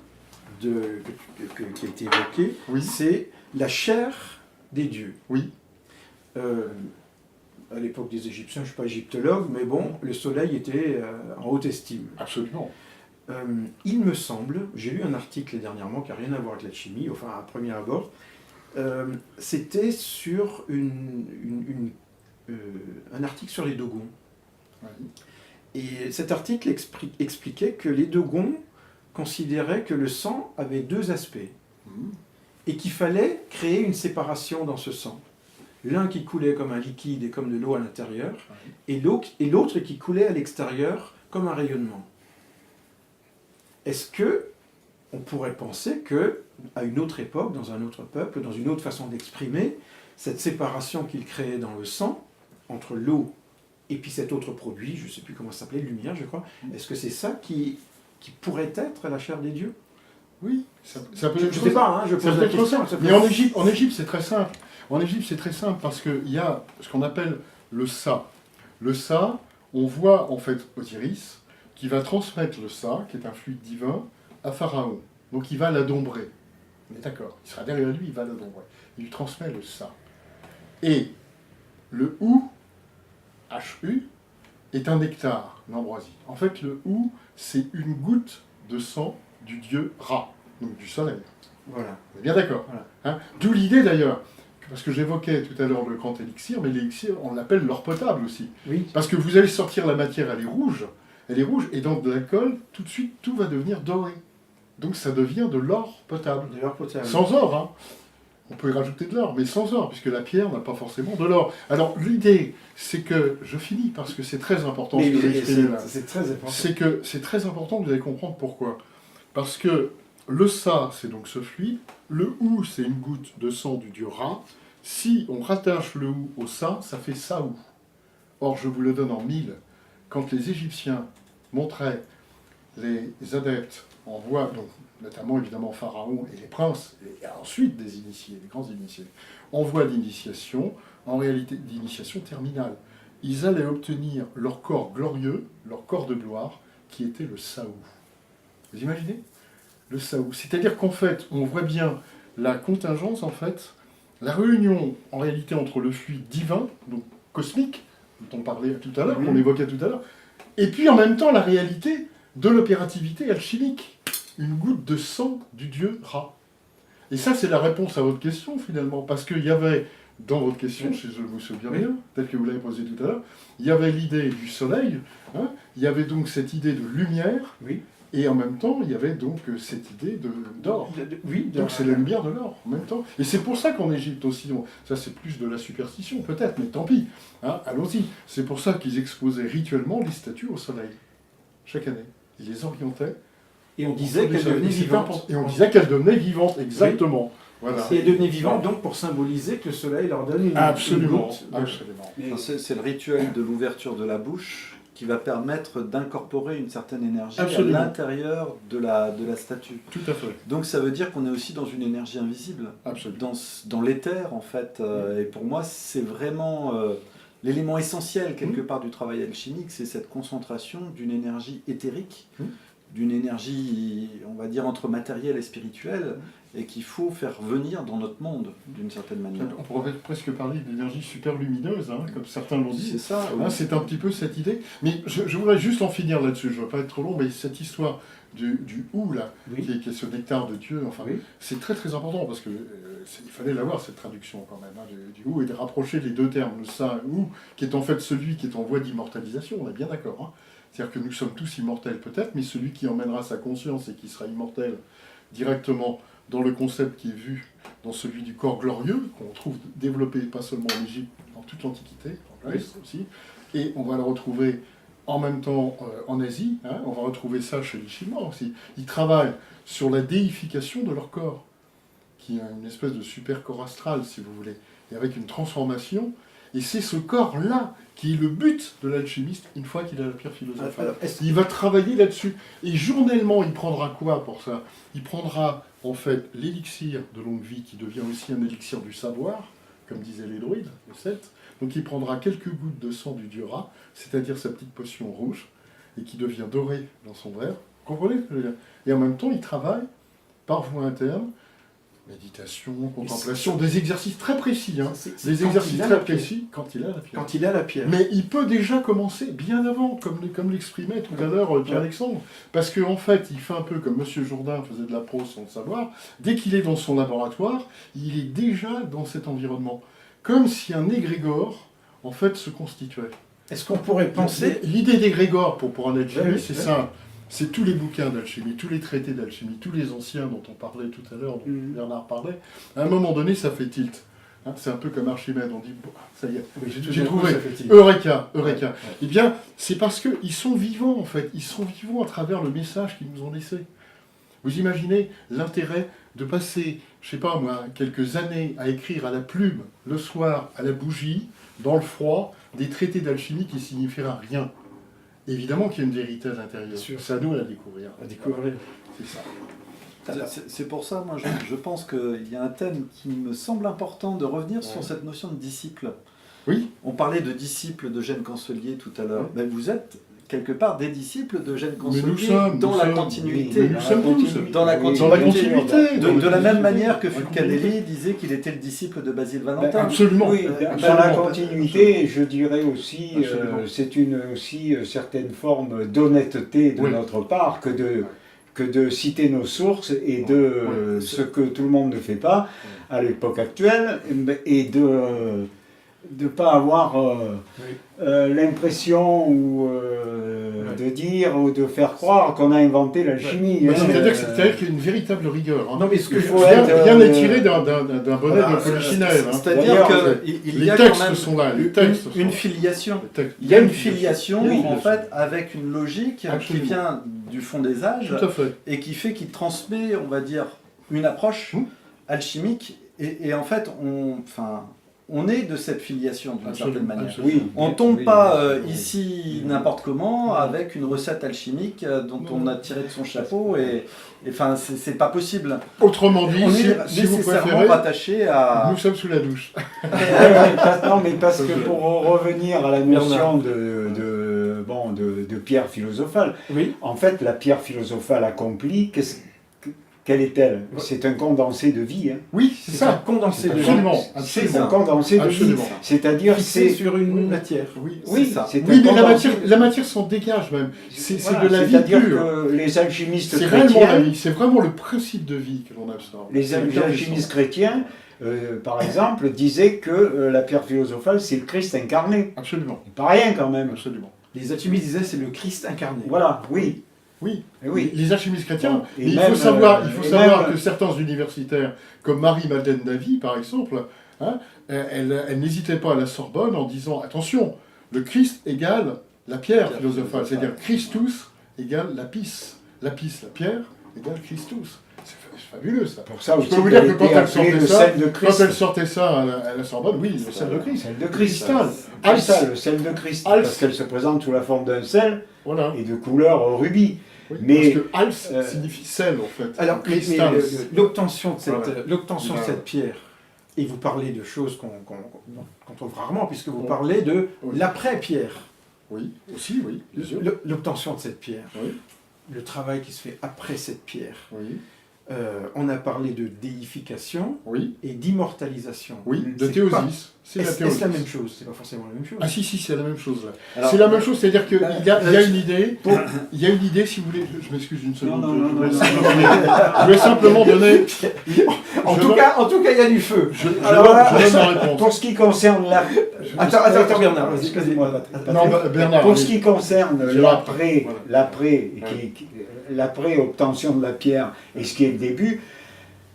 qui a été évoquée. Oui. C'est la chair des dieux. Oui. À l'époque des Égyptiens, je ne suis pas égyptologue, mais bon, le soleil était en haute estime. Absolument. Il me semble, j'ai lu un article dernièrement qui n'a rien à voir avec l'alchimie, enfin à premier abord, c'était sur un article sur les Dogons. Oui. Et cet article expliquait que les Dogons considéraient que le sang avait deux aspects. Et qu'il fallait créer une séparation dans ce sang. L'un qui coulait comme un liquide et comme de l'eau à l'intérieur, et l'autre qui coulait à l'extérieur comme un rayonnement. Est-ce que on pourrait penser que, à une autre époque, dans un autre peuple, dans une autre façon d'exprimer, cette séparation qu'il créait dans le sang, entre l'eau et puis cet autre produit, je ne sais plus comment ça s'appelait, lumière je crois, est-ce que c'est ça qui pourrait être la chair des dieux? Oui, ça peut être. Je ne sais pas, hein, je pose la question. Mais en Égypte, c'est très simple. En Égypte, c'est très simple parce qu'il y a ce qu'on appelle le sa. Le Sa, on voit en fait Osiris qui va transmettre le Sa, qui est un fluide divin, à Pharaon. Donc il va l'adombrer. On est d'accord. Il sera derrière lui, il va l'adombrer. Il lui transmet le Sa. Et le Hu, H-U, est un nectar, une ambroisie. En fait, le Hu, c'est une goutte de sang du dieu Ra, donc du soleil. Voilà. On est bien d'accord. Voilà. Hein. D'où l'idée d'ailleurs, parce que j'évoquais tout à l'heure le grand élixir, mais l'élixir, on l'appelle l'or potable aussi. Oui. Parce que vous allez sortir la matière, elle est rouge, et dans de l'alcool, tout de suite, tout va devenir doré. Donc ça devient de l'or potable. De l'or potable. Sans or, hein. On peut y rajouter de l'or, mais sans or, puisque la pierre n'a pas forcément de l'or. Alors l'idée, c'est que, je finis parce que c'est très important ce que vous exprimez là. C'est très important. C'est que c'est très important, vous allez comprendre pourquoi. Parce que le Sa, c'est donc ce fluide, le Hu, c'est une goutte de sang du dieu Ra. Si on rattache le Hu au Sa, ça fait Saou. Or, je vous le donne en mille. Quand les Égyptiens montraient les adeptes en voie, donc notamment évidemment Pharaon et les princes, et ensuite des initiés, les grands initiés, en voie d'initiation, en réalité d'initiation terminale, ils allaient obtenir leur corps glorieux, leur corps de gloire, qui était le Saou. Vous imaginez? Le Saou. C'est-à-dire qu'en fait, on voit bien la contingence, en fait, la réunion en réalité entre le fluide divin, donc cosmique, dont on parlait tout à l'heure, qu'on évoquait tout à l'heure, et puis en même temps la réalité de l'opérativité alchimique. Une goutte de sang du dieu Ra. Et ça, c'est la réponse à votre question, finalement, parce qu'il y avait, dans votre question, si je me souviens bien, telle que vous l'avez posée tout à l'heure, il y avait l'idée du soleil, hein, il y avait donc cette idée de lumière, Oui. et en même temps, il y avait donc cette idée d'or. Oui. Donc c'est la lumière de l'or, en même temps. Et c'est pour ça qu'en Égypte aussi, ça c'est plus de la superstition peut-être, mais tant pis, hein, allons-y. C'est pour ça qu'ils exposaient rituellement les statues au soleil, chaque année. Ils les orientaient. Et on disait qu'elle devenait vivante. Et on disait qu'elle devenait vivante, exactement. Voilà. Et elle devenait vivante donc pour symboliser que le soleil leur donne une Absolument. goutte de- Absolument. Mais- C'est le rituel de l'ouverture de la bouche qui va permettre d'incorporer une certaine énergie Absolument. à l'intérieur de la statue. Tout à fait. Donc ça veut dire qu'on est aussi dans une énergie invisible, Absolument. dans l'éther en fait. Et pour moi, c'est vraiment l'élément essentiel quelque part du travail alchimique, c'est cette concentration d'une énergie éthérique, d'une énergie, on va dire, entre matériel et spirituel, et qu'il faut faire venir dans notre monde, d'une certaine manière. On pourrait presque parler d'énergie super lumineuse, hein, comme certains l'ont dit. C'est ça. oui. Hein, c'est un petit peu cette idée. Mais je voudrais juste en finir là-dessus, je ne veux pas être trop long, mais cette histoire du Hu, là, Oui. qui est ce nectar de Dieu, enfin, Oui. c'est très très important, parce que il fallait l'avoir, cette traduction quand même, hein, du Hu, et de rapprocher les deux termes, le Sa Hu, qui est en fait celui qui est en voie d'immortalisation, on est bien d'accord. Hein. C'est-à-dire que nous sommes tous immortels peut-être, mais celui qui emmènera sa conscience et qui sera immortel directement dans le concept qui est vu dans celui du corps glorieux, qu'on trouve développé pas seulement en Égypte, dans toute l'Antiquité, en Grèce aussi, et on va le retrouver en même temps en Asie, hein, on va retrouver ça chez les Chinois aussi. Ils travaillent sur la déification de leur corps, qui est une espèce de super corps astral, si vous voulez, et avec une transformation, et c'est ce corps-là qui est le but de l'alchimiste une fois qu'il a la pierre philosophale. Alors, est-ce- Il va travailler là-dessus. Et journellement, il prendra quoi pour ça? Il prendra en fait l'élixir de longue vie qui devient aussi un élixir du savoir, comme disaient les druides, les Celtes. Donc il prendra quelques gouttes de sang du dieu Ra, c'est-à-dire sa petite potion rouge, et qui devient dorée dans son verre. Vous comprenez ce que je veux dire? Et en même temps, il travaille par voie interne, méditation, contemplation, des exercices très précis. Hein. c'est Des quand exercices il a très la pierre. précis quand il a la pierre. Quand il a la pierre. Mais il peut déjà commencer bien avant, comme l'exprimait tout à l'heure Pierre-Alexandre. Parce qu'en fait, il fait un peu comme M. Jourdain faisait de la prose sans le savoir. Dès qu'il est dans son laboratoire, il est déjà dans cet environnement. Comme si un égrégore, en fait, se constituait. Est-ce qu'on pourrait penser... L'idée d'égrégore pour un alchimiste, Oui, c'est oui. simple. C'est tous les bouquins d'alchimie, tous les traités d'alchimie, tous les anciens dont on parlait tout à l'heure, dont Bernard parlait. À un moment donné, ça fait tilt. Hein, c'est un peu comme Archimède, on dit, bon, ça y est, Oui, j'ai trouvé. ça fait tilt. Eureka. Ouais. Eh bien, c'est parce qu'ils sont vivants, en fait. Ils sont vivants à travers le message qu'ils nous ont laissé. Vous imaginez l'intérêt de passer, je sais pas moi, quelques années à écrire à la plume, le soir, à la bougie, dans le froid, des traités d'alchimie qui signifieraient rien. Évidemment qu'il y a une vérité à l'intérieur. Bien sûr. C'est à nous à la découvrir. À découvrir. C'est ça. C'est pour ça, moi, je pense qu'il y a un thème qui me semble important de revenir sur cette notion de disciple. Oui. On parlait de disciples d'Eugène Cancelier tout à l'heure. Ben, vous êtes quelque part des disciples d'Eugène Cancelier nous la sommes- continuité. nous sommes tous. Dans la Dans la continuité. continuité. De la même manière que Dans la Fulcanelli disait qu'il était le disciple de Basile Valentin. Absolument. Oui, dans la Absolument. continuité, je dirais aussi, Absolument. c'est une aussi certaine forme d'honnêteté de Oui. notre part que de citer nos sources et de ce que tout le monde ne fait pas à l'époque actuelle et de ne pas avoir l'impression ou de dire ou de faire croire qu'on a inventé l'alchimie. Bah, hein. C'est-à-dire qu'il y a une véritable rigueur. Hein. Non, mais ce que Il je faut Rien être, rien n'est tiré d'un bonnet voilà, de polichinelle. Hein. C'est-à-dire D'ailleurs, qu'il y Les a quand textes même sont là. Les textes sont une là. filiation. Les textes- Il y a une filiation Oui, en fait avec une logique qui Absolument. vient du fond des âges Tout à fait. et qui fait qu'il transmet, on va dire, une approche alchimique et en fait on est de cette filiation d'une Absolument, certaine manière. absolument. Oui, On tombe oui, pas oui. ici n'importe comment avec une recette alchimique dont on a tiré de son chapeau et enfin c'est pas possible. Autrement dit, On si, est si vous nécessairement préférez, rattaché à nous sommes sous la douche. Non, mais parce que pour revenir à la notion de pierre philosophale, Oui. en fait, la pierre philosophale accomplie, quelle est-elle? C'est un condensé de vie. Hein. Oui, c'est C'est un ça. condensé de Absolument. C'est Absolument. un condensé de vie. Absolument. C'est-à-dire, fixé c'est. sur une matière. Oui, Oui, c'est ça. c'est Oui, un mais condensé. la matière s'en dégage même. C'est Voilà, de la vie c'est-à-dire pure. que les alchimistes C'est réellement la chrétiens, vie. C'est vraiment le principe de vie que l'on absorbe. les C'est intéressant. alchimistes chrétiens, par exemple, disaient que la pierre philosophale, c'est le Christ incarné. Absolument. Pas rien quand même. Absolument. Les alchimistes disaient c'est le Christ incarné. Voilà, oui. Oui. Eh oui. Les alchimistes chrétiens. Bon, et Mais il même, faut savoir, même- que certains universitaires, comme Marie-Madeleine Davy par exemple, hein, elle n'hésitait pas à la Sorbonne en disant attention, le Christ égale la pierre philosophale, c'est-à-dire Christus égale lapis. Lapis, la pierre, égale Christus. C'est fabuleux ça. Pour ça Je aussi, peux vous dire que qu'elle quand était elle appelée sortait le ça, sel de quand Christ. elle sortait ça à la Sorbonne, oui, le sel de Christ. Sel de Christ. Cristal. C'est ça, le sel de Christ. Als. Parce qu'elle se présente sous la forme d'un sel Voilà. et de couleur rubis. Oui, Mais, parce que Als signifie sel en fait. Alors, mais Cristal. l'obtention de cette, Voilà. l'obtention de Voilà. cette pierre, et vous parlez de choses qu'on trouve rarement, puisque vous parlez de Oui. l'après-pierre. Oui, aussi, oui, bien sûr. L'obtention de cette pierre, Oui. le travail qui se fait après cette pierre. Oui, On a parlé de déification oui, et d'immortalisation. oui, de C'est théosis. pas- C'est la Est-ce théosis. la même chose? C'est pas forcément la même chose. Ah si, c'est la même chose là. Alors, C'est la même chose, c'est-à-dire qu'il y a une idée, Pour- il y a une idée, si vous voulez, je m'excuse une seconde, non, je vais simplement donner, En je tout donne- cas, il y a du feu. je Alors donne là- ma réponse. pour ce qui concerne la... Attends, Bernard, vas-y, Excusez-moi. Non, Bernard, Pour ce allez. qui concerne Je l'après, voilà. l'après-obtention de la pierre et ce qui est le début,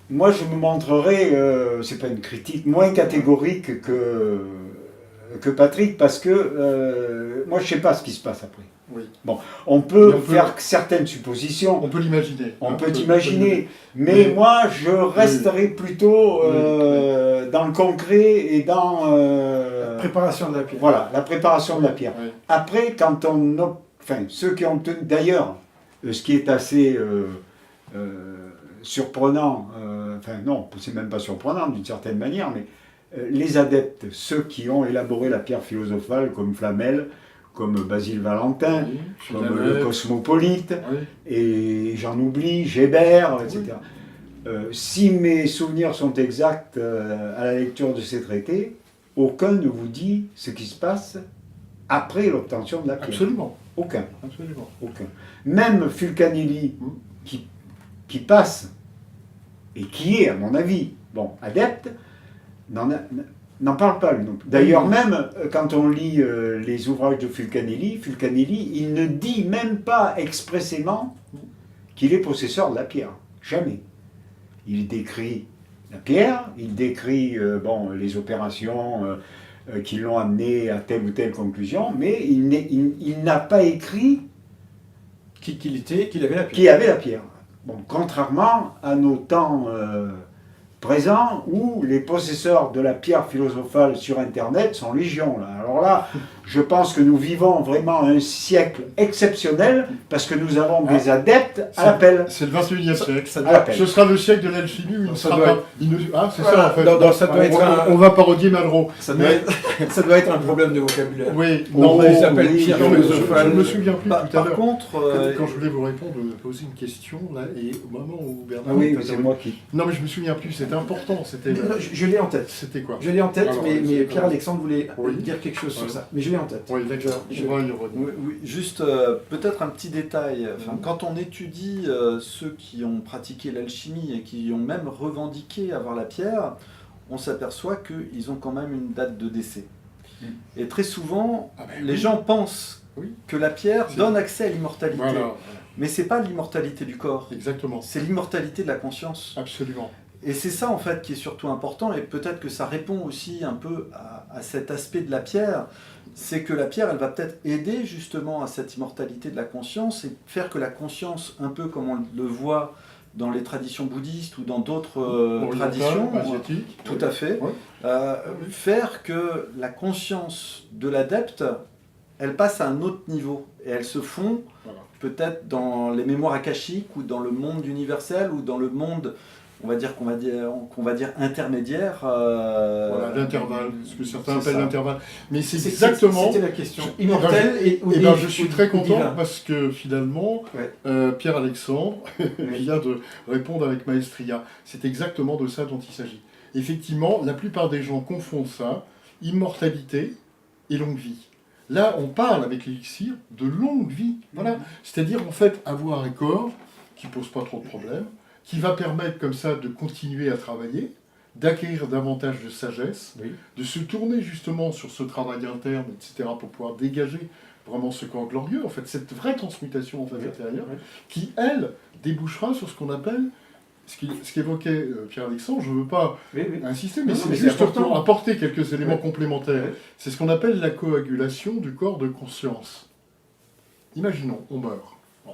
moi je me montrerai, c'est pas une critique, moins catégorique que Patrick parce que moi je sais pas ce qui se passe après. Oui. On peut Mais on peut- faire certaines suppositions, On peut l'imaginer. on hein, peut imaginer, mais Oui. moi je resterai plutôt dans le concret et dans Préparation de la pierre. voilà, la préparation de la pierre. Oui. Après, quand enfin, ceux qui ont obtenu, d'ailleurs, ce qui est assez surprenant, enfin non, c'est même pas surprenant d'une certaine manière, mais les adeptes, ceux qui ont élaboré la pierre philosophale, comme Flamel, comme Basile Valentin, Oui, comme Fidèle. le Cosmopolite, Oui. et j'en oublie, Gébert, etc. Si mes souvenirs sont exacts à la lecture de ces traités, aucun ne vous dit ce qui se passe après l'obtention de la pierre. Absolument, Aucun, absolument. aucun. Même Fulcanelli, qui passe, et qui est, à mon avis, bon, adepte, n'en parle pas, lui non plus. D'ailleurs, même quand on lit les ouvrages de Fulcanelli, il ne dit même pas expressément qu'il est possesseur de la pierre. Jamais. Il décrit la pierre, il décrit les opérations qui l'ont amené à telle ou telle conclusion, mais il n'a pas écrit Qu'il avait la pierre. qui avait la pierre. Bon, contrairement à nos temps présents où les possesseurs de la pierre philosophale sur Internet sont légion. Là. Alors là, je pense que nous vivons vraiment un siècle exceptionnel parce que nous avons des adeptes à l'appel. C'est le 21e siècle. Ça À doit, l'appel. Ce sera le siècle de l'alchimie où il ne Ça sera doit pas. Ah, c'est Voilà, ça en fait. ça doit être On va parodier Malraux. ça doit être, ça doit être un problème de vocabulaire. Oui, Non, Il s'appelle oui, Pierre non, mais je Philosophal. ne me souviens plus tout à Par l'heure. contre, Quand je voulais vous répondre, poser une question, là, et au moment où Bernard. Ah oui, t'a c'est interrompu- moi qui. Non, mais je me souviens plus, c'était important. C'était Non, je l'ai en tête. c'était quoi? Je l'ai en tête, Alors, mais c'est- Pierre-Alexandre voulait Oui. dire quelque chose sur Ouais. ça. Mais je l'ai en tête. Oui, d'accord. Je- On va y revenir. oui, oui, juste peut-être un petit détail. Enfin, quand on étudie ceux qui ont pratiqué l'alchimie et qui ont même revendiqué avoir la pierre, on s'aperçoit qu'ils ont quand même une date de décès. Et très souvent, Ah ben les oui. gens pensent Oui. que la pierre C'est- donne accès à l'immortalité. Voilà, Mais c'est pas l'immortalité du corps, exactement. c'est l'immortalité de la conscience. Absolument. Et c'est ça en fait qui est surtout important, et peut-être que ça répond aussi un peu à cet aspect de la pierre, c'est que la pierre, elle va peut-être aider justement à cette immortalité de la conscience et faire que la conscience, un peu comme on le voit dans les traditions bouddhistes ou dans d'autres Oriental, traditions, asiatique. tout à fait, Ouais. faire que la conscience de l'adepte, elle passe à un autre niveau et elle se fond Voilà. peut-être dans les mémoires akashiques ou dans le monde universel ou dans le monde, qu'on va dire intermédiaire. Voilà, l'intervalle, ce que certains c'est appellent ça. l'intervalle. Mais c'est exactement. C'était la question. Je- Immortel et Eh ben, je suis très content divin. parce que finalement, Ouais. Pierre-Alexandre vient de répondre avec maestria. C'est exactement de ça dont il s'agit. Effectivement, la plupart des gens confondent ça, immortalité et longue vie. Là, on parle avec l'élixir de longue vie. Voilà. C'est-à-dire, en fait, avoir un corps qui pose pas trop de problèmes, qui va permettre comme ça de continuer à travailler, d'acquérir davantage de sagesse, Oui. de se tourner justement sur ce travail interne, etc., pour pouvoir dégager vraiment ce corps glorieux, en fait, cette vraie transmutation en fait, Oui. intérieure, Oui. qui, elle, débouchera sur ce qu'on appelle, ce qu'évoquait Pierre-Alexandre, je ne veux pas Oui, oui. insister, mais Non, c'est mais c'est juste important. pour apporter quelques éléments Ouais. complémentaires. Ouais. C'est ce qu'on appelle la coagulation du corps de conscience. Imaginons, on meurt. Bon.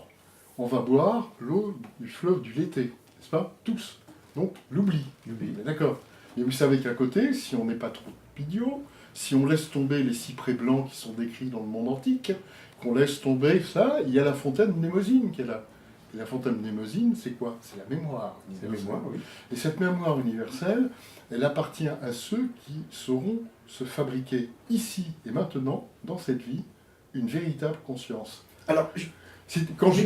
On va boire l'eau du fleuve du Lété, n'est-ce pas? Tous. Donc, l'oubli. L'oubli. On est d'accord. Mais vous savez qu'à côté, si on n'est pas trop idiot, si on laisse tomber les cyprès blancs qui sont décrits dans le monde antique, qu'on laisse tomber ça, il y a la fontaine Mnémosyne qui est là. Et la fontaine Mnémosyne, c'est quoi? C'est la mémoire. C'est la mémoire, oui. Et cette mémoire universelle, elle appartient à ceux qui sauront se fabriquer ici et maintenant, dans cette vie, une véritable conscience. Alors,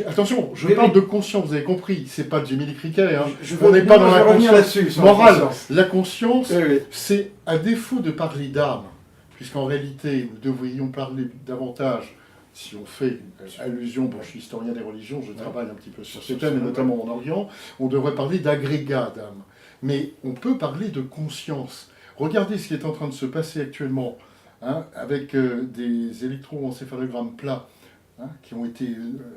Attention, je Oui, parle oui. de conscience, vous avez compris, c'est pas Jimmy Criquet, hein. je On n'est pas dans je la vais revenir conscience là-dessus, sur la morale. conscience. La conscience, Oui, oui. c'est à défaut de parler d'âme, puisqu'en réalité, nous devrions parler davantage, si on fait allusion, bon, je suis historien des religions, je travaille un petit peu sur ces thèmes, et notamment en Orient, on devrait parler d'agrégat d'âme. Mais on peut parler de conscience. Regardez ce qui est en train de se passer actuellement, hein, avec des électroencéphalogrammes plats, hein, qui ont été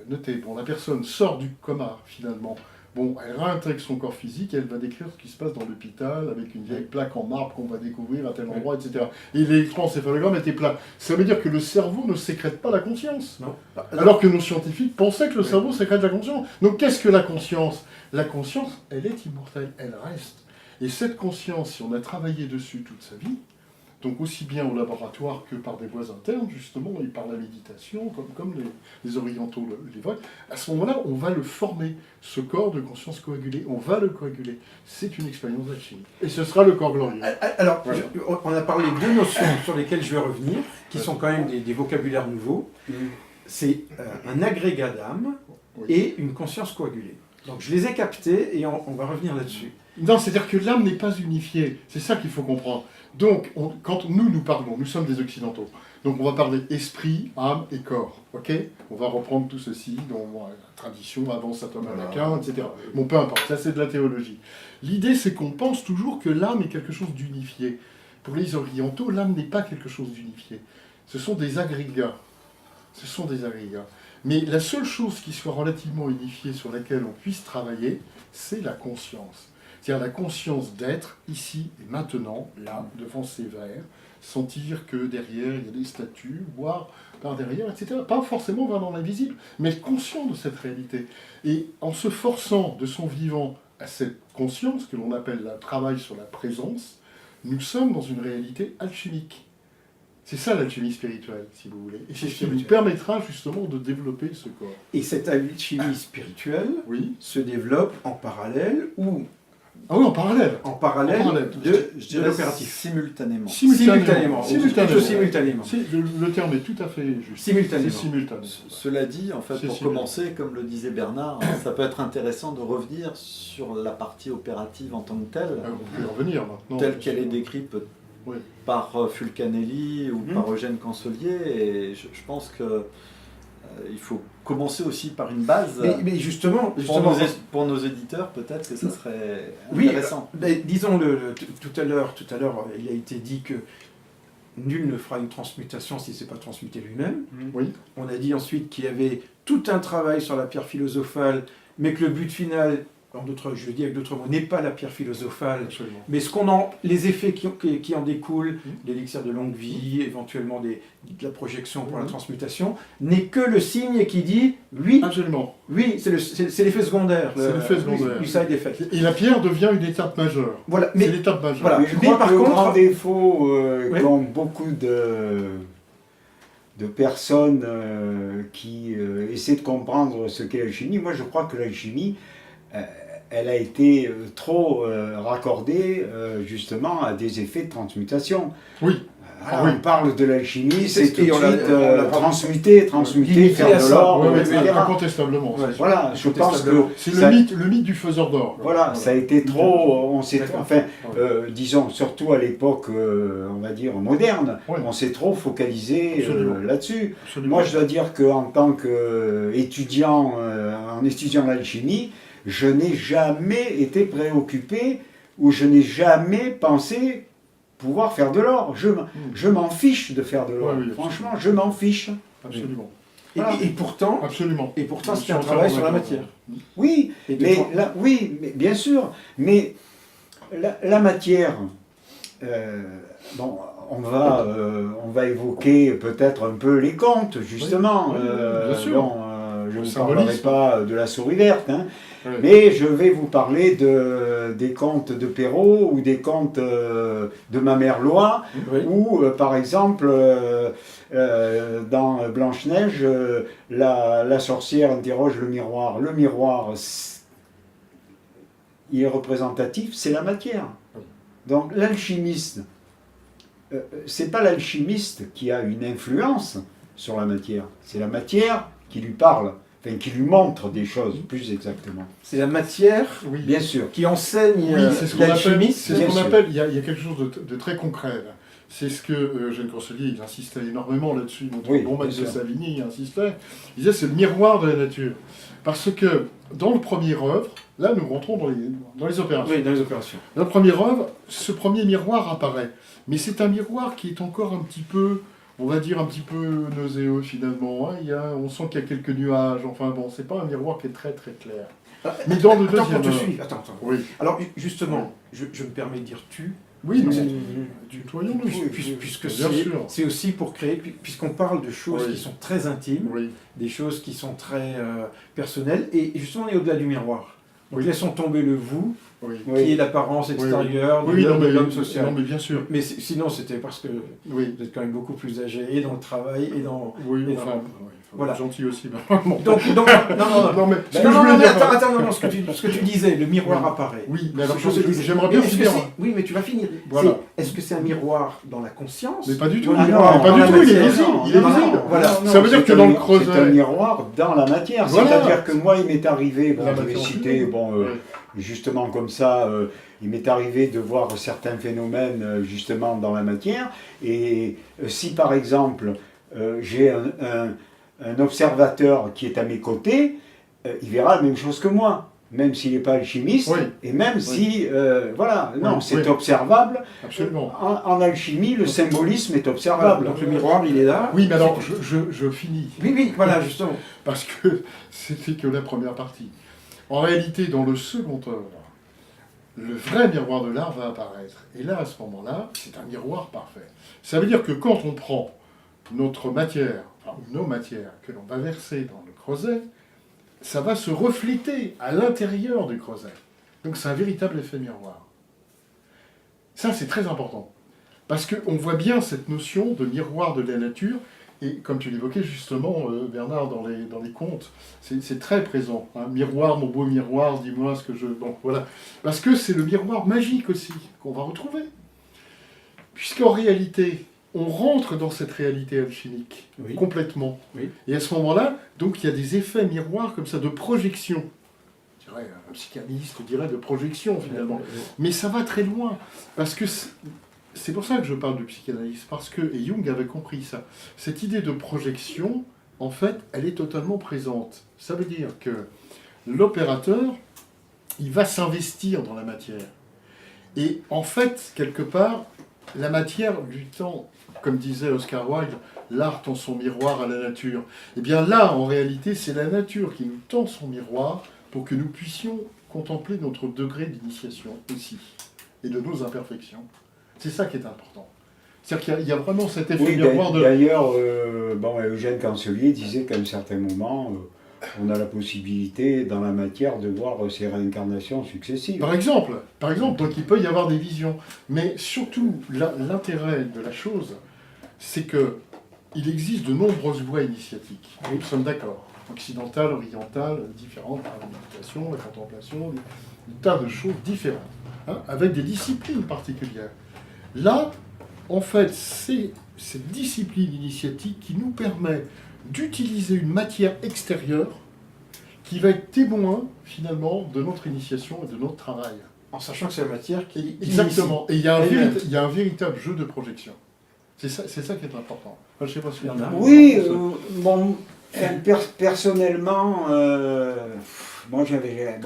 notés. Bon, la personne sort du coma, finalement. Bon, elle réintègre son corps physique et elle va décrire ce qui se passe dans l'hôpital avec une vieille plaque en marbre qu'on va découvrir à tel endroit, etc. Et l'électroencéphalogramme était plat. Ça veut dire que le cerveau ne sécrète pas la conscience. Non. Alors que nos scientifiques pensaient que le cerveau sécrète la conscience. Donc qu'est-ce que la conscience? La conscience, elle est immortelle, elle reste. Et cette conscience, si on a travaillé dessus toute sa vie, donc aussi bien au laboratoire que par des voies internes, justement, et par la méditation, comme les orientaux l'évoquent, à ce moment-là, on va le former, ce corps de conscience coagulé, on va le coaguler. C'est une expérience alchimique. Et ce sera le corps glorieux. Alors, Voilà. on a parlé de deux notions sur lesquelles je vais revenir, qui sont quand même des vocabulaires nouveaux. C'est un agrégat d'âme Oui. et une conscience coagulée. Donc je les ai captés et on va revenir là-dessus. Non, c'est-à-dire que l'âme n'est pas unifiée. C'est ça qu'il faut comprendre. Donc, quand nous parlons, nous sommes des Occidentaux. Donc, on va parler esprit, âme et corps. Ok? On va reprendre tout ceci dans la tradition avant saint Thomas d'Aquin, etc. Bon, peu importe, ça c'est de la théologie. L'idée, c'est qu'on pense toujours que l'âme est quelque chose d'unifié. Pour les Orientaux, l'âme n'est pas quelque chose d'unifié. Ce sont des agrégats. Ce sont des agrégats. Mais la seule chose qui soit relativement unifiée sur laquelle on puisse travailler, c'est la conscience. C'est-à-dire la conscience d'être ici et maintenant, là, devant ces verres, sentir que derrière il y a des statues, voir par derrière, etc. Pas forcément vers dans l'invisible, mais être conscient de cette réalité. Et en se forçant de son vivant à cette conscience, que l'on appelle le travail sur la présence, nous sommes dans une réalité alchimique. C'est ça l'alchimie spirituelle, si vous voulez. Et c'est ce qui vous Spirituelle. permettra justement de développer ce corps. Et cette alchimie spirituelle Oui. se développe en parallèle ou Ah oui, en parallèle. en parallèle, En parallèle. de Je de dirais l'opératif. simultanément. Simultanément. Simultanément. Plutôt simultanément. Le terme est tout à fait juste. Simultanément. C'est simultané. Cela dit, en fait, C'est pour simultané. commencer, comme le disait Bernard, ça peut être intéressant de revenir sur la partie opérative en tant que telle, On peut y revenir maintenant. telle qu'elle est décrite Oui. par Fulcanelli ou par Eugène Cancelier. Et je pense que il faut commencer aussi par une base. Mais justement, Pour nos éditeurs, peut-être que ça serait oui, intéressant. disons tout à l'heure, il a été dit que nul ne fera une transmutation si c'est pas transmuté lui-même. Oui. On a dit ensuite qu'il y avait tout un travail sur la pierre philosophale, mais que le but final, je dis avec d'autres mots, n'est pas la pierre philosophale, Absolument. mais les effets qui en découlent, l'élixir de longue vie, éventuellement de la projection pour la transmutation, n'est que le signe qui dit oui, Absolument. oui, c'est l'effet secondaire, C'est l'effet secondaire. du side effect. Et la pierre devient une étape majeure. Voilà, C'est mais l'étape majeure. voilà. Mais je Mais crois par que le contre- grand défaut Oui. qu'ont beaucoup de personnes qui essaient de comprendre ce qu'est l'alchimie, moi je crois que l'alchimie, elle a été trop raccordée justement à des effets de transmutation. Oui. Alors, Oui. on parle de l'alchimie, C'est c'est tout de et on l'a- suite on l'a transmuter, limité faire à de ça. l'or, Oui, etc. incontestablement. Ouais. Voilà, je pense que C'est ça- le mythe du faiseur d'or. voilà, ça a été trop, on s'est, D'accord. enfin, Ouais. disons, surtout à l'époque, on va dire, moderne, Ouais. on s'est trop focalisé Absolument. là-dessus. Absolument. Moi, je dois dire qu'en tant qu'étudiant, en étudiant l'alchimie, je n'ai jamais été préoccupé ou je n'ai jamais pensé pouvoir faire de l'or. Je m'en fiche de faire de l'or. Ouais, oui, Franchement, je m'en fiche. Absolument. Voilà. et pourtant, Absolument. c'est un travail sur la matière. Oui, Et de mais tra- oui, mais bien sûr, mais la matière, bon, on va évoquer peut-être un peu les contes, justement. Oui, bien sûr. Bon, je Le ne symbolisme. parlerai pas de la souris verte, hein, Ouais. mais je vais vous parler des contes de Perrault ou des contes de ma mère Loa, Oui. où, par exemple, dans Blanche-Neige, la sorcière interroge le miroir. Le miroir, il est représentatif, c'est la matière. Donc l'alchimiste, c'est pas l'alchimiste qui a une influence sur la matière, c'est la matière qui lui parle, enfin qui lui montre des choses, plus exactement. C'est la matière Oui. Bien sûr. qui enseigne Oui, c'est ce qu'on appelle, l'alchimiste. c'est ce bien qu'on sûr. appelle, il y a quelque chose de très concret là. C'est ce que Eugène Cancelier, il insistait énormément là-dessus, notre Oui, bon maître bien de sûr. Savigny il insistait. Il disait c'est le miroir de la nature. Parce que dans le premier œuvre, là nous rentrons dans les opérations. Oui, dans les opérations. Dans la première œuvre, ce premier miroir apparaît. Mais c'est un miroir qui est encore un petit peu, on va dire un petit peu nauséeux finalement. Hein. On sent qu'il y a quelques nuages. Enfin bon, c'est pas un miroir qui est très très clair. Mais dans le Attends, deuxième qu'on te œuvre- suive. Attends. Oui, Alors, justement, je me permets de dire tu, oui, non, C'est- tutoyons-nous. puisque Bien sûr. c'est aussi pour créer, puisqu'on parle de choses Oui. qui sont très intimes, Oui, des choses qui sont très personnelles, et justement on est au-delà du miroir. Donc Oui. laissons tomber le vous, oui. Oui. qui est l'apparence extérieure Oui, non, de mais, l'homme social. non, mais bien sûr. Mais sinon c'était parce que Oui, vous êtes quand même beaucoup plus âgé, et dans le travail, et dans... oui, Et enfin, non. oui, faut Voilà. être gentil aussi. Bon. Donc non, non, mais ce que non, je non, voulais mais dire. attends, ce que tu disais, le miroir Oui. apparaît. Oui, mais alors Ce que je disais. j'aimerais bien Mais est-ce que finir. c'est- Oui, mais tu vas finir. Voilà. Est-ce que c'est un miroir dans la conscience Mais pas du tout. ou un Ah miroir non, pas dans du la tout, il est matière visible, Non, il est non, visible. non, Voilà. non, Ça veut dire c'est que un dans le mi- C'est creuset- un miroir dans la matière. Voilà. C'est-à-dire que moi, il m'est arrivé, bon, La je vais matière citer, en bon, Oui. justement comme ça, il m'est arrivé de voir certains phénomènes justement dans la matière. Et si par exemple, j'ai un observateur qui est à mes côtés, il verra la même chose que moi. Même s'il n'est pas alchimiste, Oui. et même si, voilà, non, Oui, c'est oui. observable. Absolument. En alchimie, le symbolisme est observable. Donc le miroir, il est là. Oui, mais alors, je finis. Oui, voilà, justement. Parce que c'était que la première partie. En réalité, dans le second œuvre, le vrai miroir de l'art va apparaître. Et là, à ce moment-là, c'est un miroir parfait. Ça veut dire que quand on prend notre matière, enfin nos matières, que l'on va verser dans le creuset, ça va se refléter à l'intérieur du creuset. Donc c'est un véritable effet miroir. Ça, c'est très important. Parce qu'on voit bien cette notion de miroir de la nature, et comme tu l'évoquais justement, Bernard, dans les contes, c'est très présent. Hein. Miroir, mon beau miroir, dis-moi ce que je... Bon, voilà. Parce que c'est le miroir magique aussi, qu'on va retrouver. Puisqu'en réalité, on rentre dans cette réalité alchimique, Oui. complètement. Oui. Et à ce moment-là, donc, il y a des effets miroirs comme ça, de projection. Je dirais, un psychanalyste dirait de projection, finalement. Mais ça va très loin, parce que c'est pour ça que je parle de psychanalyse, parce que, et Jung avait compris ça, cette idée de projection, en fait, elle est totalement présente. Ça veut dire que l'opérateur, il va s'investir dans la matière. Et en fait, quelque part, la matière lui tend, comme disait Oscar Wilde, l'art tend son miroir à la nature. Eh bien là, en réalité, c'est la nature qui nous tend son miroir pour que nous puissions contempler notre degré d'initiation aussi, et de nos imperfections. C'est ça qui est important. C'est-à-dire qu'il y a vraiment cet effet Oui, miroir de... d'ailleurs, Eugène Cancelier disait qu'à un certain moment, on a la possibilité, dans la matière, de voir ces réincarnations successives. Par exemple, donc il peut y avoir des visions. Mais surtout, l'intérêt de la chose, c'est que il existe de nombreuses voies initiatiques. Nous sommes d'accord. Occidentale, orientale, différentes, la méditation, la contemplation, des tas de choses différentes, hein, avec des disciplines particulières. Là, en fait, c'est cette discipline initiatique qui nous permet d'utiliser une matière extérieure qui va être témoin, finalement, de notre initiation et de notre travail. En sachant que c'est la matière qui... Exactement. Et il y a Elle-même. un véritable jeu de projection. C'est ça qui est important. Enfin, je ne sais pas si Bernard. Oui, bon, personnellement, moi j'avais,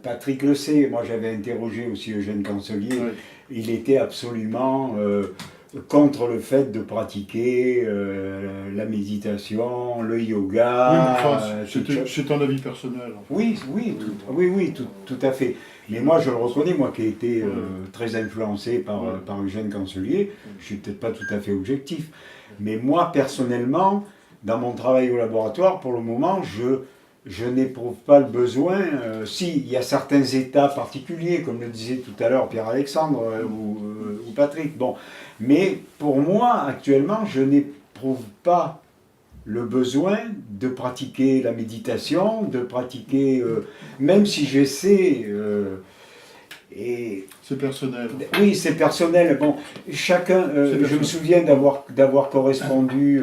Patrick le sait, moi j'avais interrogé aussi Eugène Cancelier, Oui. il était absolument contre le fait de pratiquer la méditation, le yoga. Oui, mais enfin, toutes choses. c'est un avis personnel. En fait. Oui, tout à fait. Mais moi, je le reconnais, moi qui ai été très influencé par Eugène Cancelier, je suis peut-être pas tout à fait objectif. Mais moi, personnellement, dans mon travail au laboratoire, pour le moment, je n'éprouve pas le besoin. Si, il y a certains états particuliers, comme le disait tout à l'heure Pierre-Alexandre ou Patrick. Bon, mais pour moi, actuellement, je n'éprouve pas le besoin de pratiquer la méditation, de pratiquer, même si j'essaie, et C'est personnel. oui, c'est personnel. Bon, chacun. Je me souviens d'avoir correspondu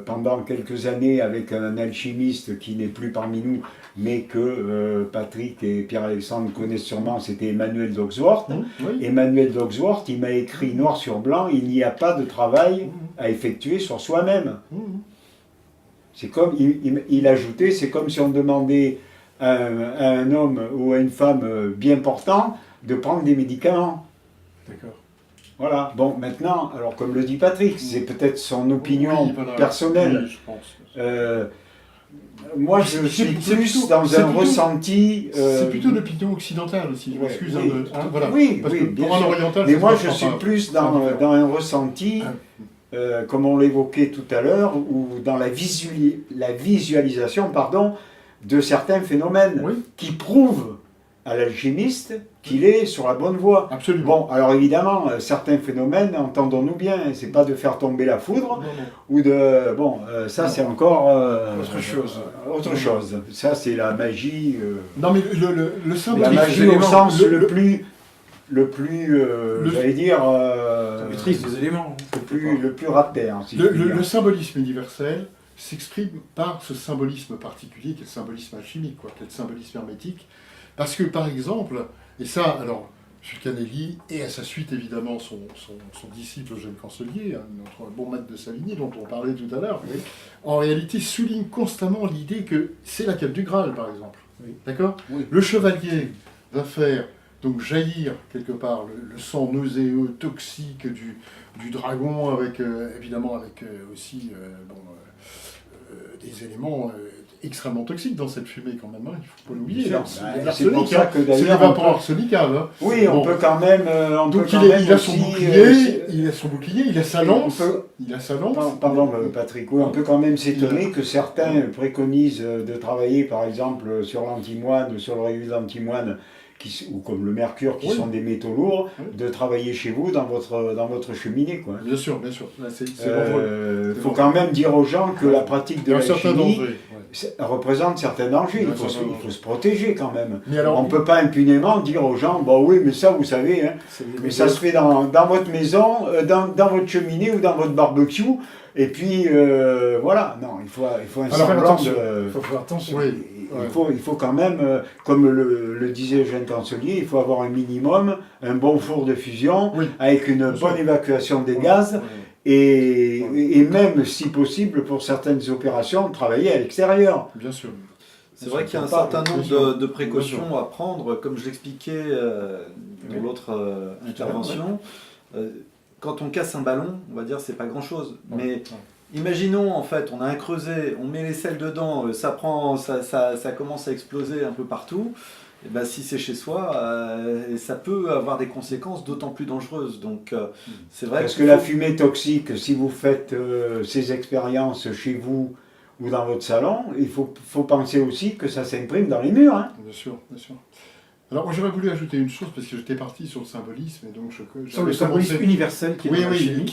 pendant quelques années avec un alchimiste qui n'est plus parmi nous, mais que Patrick et Pierre-Alexandre connaissent sûrement. C'était Emmanuel d'Oxworth. Oui. Emmanuel d'Oxworth, il m'a écrit noir sur blanc. Il n'y a pas de travail à effectuer sur soi-même. C'est comme il ajoutait, c'est comme si on demandait à un homme ou à une femme bien portant de prendre des médicaments. D'accord. Voilà. Bon, maintenant, alors comme le dit Patrick, c'est peut-être son opinion Oui, voilà. personnelle. Oui, je pense. Moi, je suis c'est plus plutôt- dans c'est un plutôt- c'est C'est plutôt l'opinion occidentale aussi. Je ouais, m'excuse. oui, Voilà. oui, Parce oui, que bien pour un sûr. oriental, Mais ça moi, se je passe suis pas. plus C'est dans différent. un ressenti, comme on l'évoquait tout à l'heure, ou dans la visualisation, pardon, de certains phénomènes Oui, qui prouvent à l'alchimiste qu'il est sur la bonne voie. absolument. Bon, alors évidemment, certains phénomènes, entendons-nous bien, c'est pas de faire tomber la foudre, Non, non. ou de... Bon, ça c'est encore... Autre chose. Autre chose. Ça c'est la magie... Non, mais le symbole. la magie au sens le plus... Le- j'allais dire... Ça maîtrise des éléments. le plus rater, si je puis dire. Le symbolisme universel s'exprime par ce symbolisme particulier, qui est le symbolisme alchimique, quoi, qui est le symbolisme hermétique. Parce que, par exemple, et ça, alors, M. Canelli, et à sa suite, évidemment, son disciple Eugène Cancelier, hein, notre bon maître de Savigny, dont on parlait tout à l'heure, en réalité, souligne constamment l'idée que c'est la quête du Graal, par exemple. Oui. D'accord ? Oui. Le chevalier va faire donc jaillir quelque part le sang nauséeux, toxique du dragon, avec évidemment avec aussi des éléments extrêmement toxiques dans cette fumée quand même, hein, il ne faut pas l'oublier. Bien Hein, sûr, c'est de c'est pour l'arsenic, ça hein, que c'est d'ailleurs, l'évapor arsenical. Hein. Oui, on Bon. peut quand même... Donc il a son bouclier, il a son bouclier, il a sa lance, il a sa lance. Pardon, Patrick, oui, on peut quand même s'étonner que certains préconisent de travailler par exemple sur l'antimoine, sur le régulier d'antimoine, ou comme le mercure, qui Oui. sont des métaux lourds, Oui. de travailler chez vous dans votre cheminée, quoi. Bien sûr. Là, c'est dangereux. Il C'est faut dangereux. quand même dire aux gens que la pratique Il y de a un certain l'alchimie danger. représente certains dangers. Il y a un Il faut, certain il danger. faut se protéger quand même. Mais alors, On ne peut pas impunément dire aux gens, bah oui, mais ça, vous savez, hein, mais ça se fait dans votre maison, dans votre cheminée ou dans votre barbecue. Et puis, voilà. Non, il faut un Alors, semblant attention. de... Il faut faire attention. oui. Il faut quand même, comme le disait Eugène Cancelier, il faut avoir un minimum, un bon four de fusion, Oui. avec une Bien sûr. bonne évacuation des gaz, et même, si possible, pour certaines opérations, travailler à l'extérieur. Bien sûr. C'est vrai qu'il y a un Pas, certain bien nombre sûr. de précautions à prendre, comme je l'expliquais dans Oui. l'autre intervention. Quand on casse un ballon, on va dire c'est pas grand chose. Mais Ouais. imaginons en fait, on a un creuset, on met les sels dedans, ça commence à exploser un peu partout. Et ben, si c'est chez soi, ça peut avoir des conséquences d'autant plus dangereuses. Donc c'est vrai Parce que qu'il la faut- fumée toxique, si vous faites ces expériences chez vous ou dans votre salon, il faut penser aussi que ça s'imprime dans les murs. Hein. Bien sûr, bien sûr. Alors, moi, j'aurais voulu ajouter une chose, parce que j'étais parti sur le symbolisme, et donc Sur j'avais le symbolisme commencé- universel qui est Oui, dans la oui, chimie.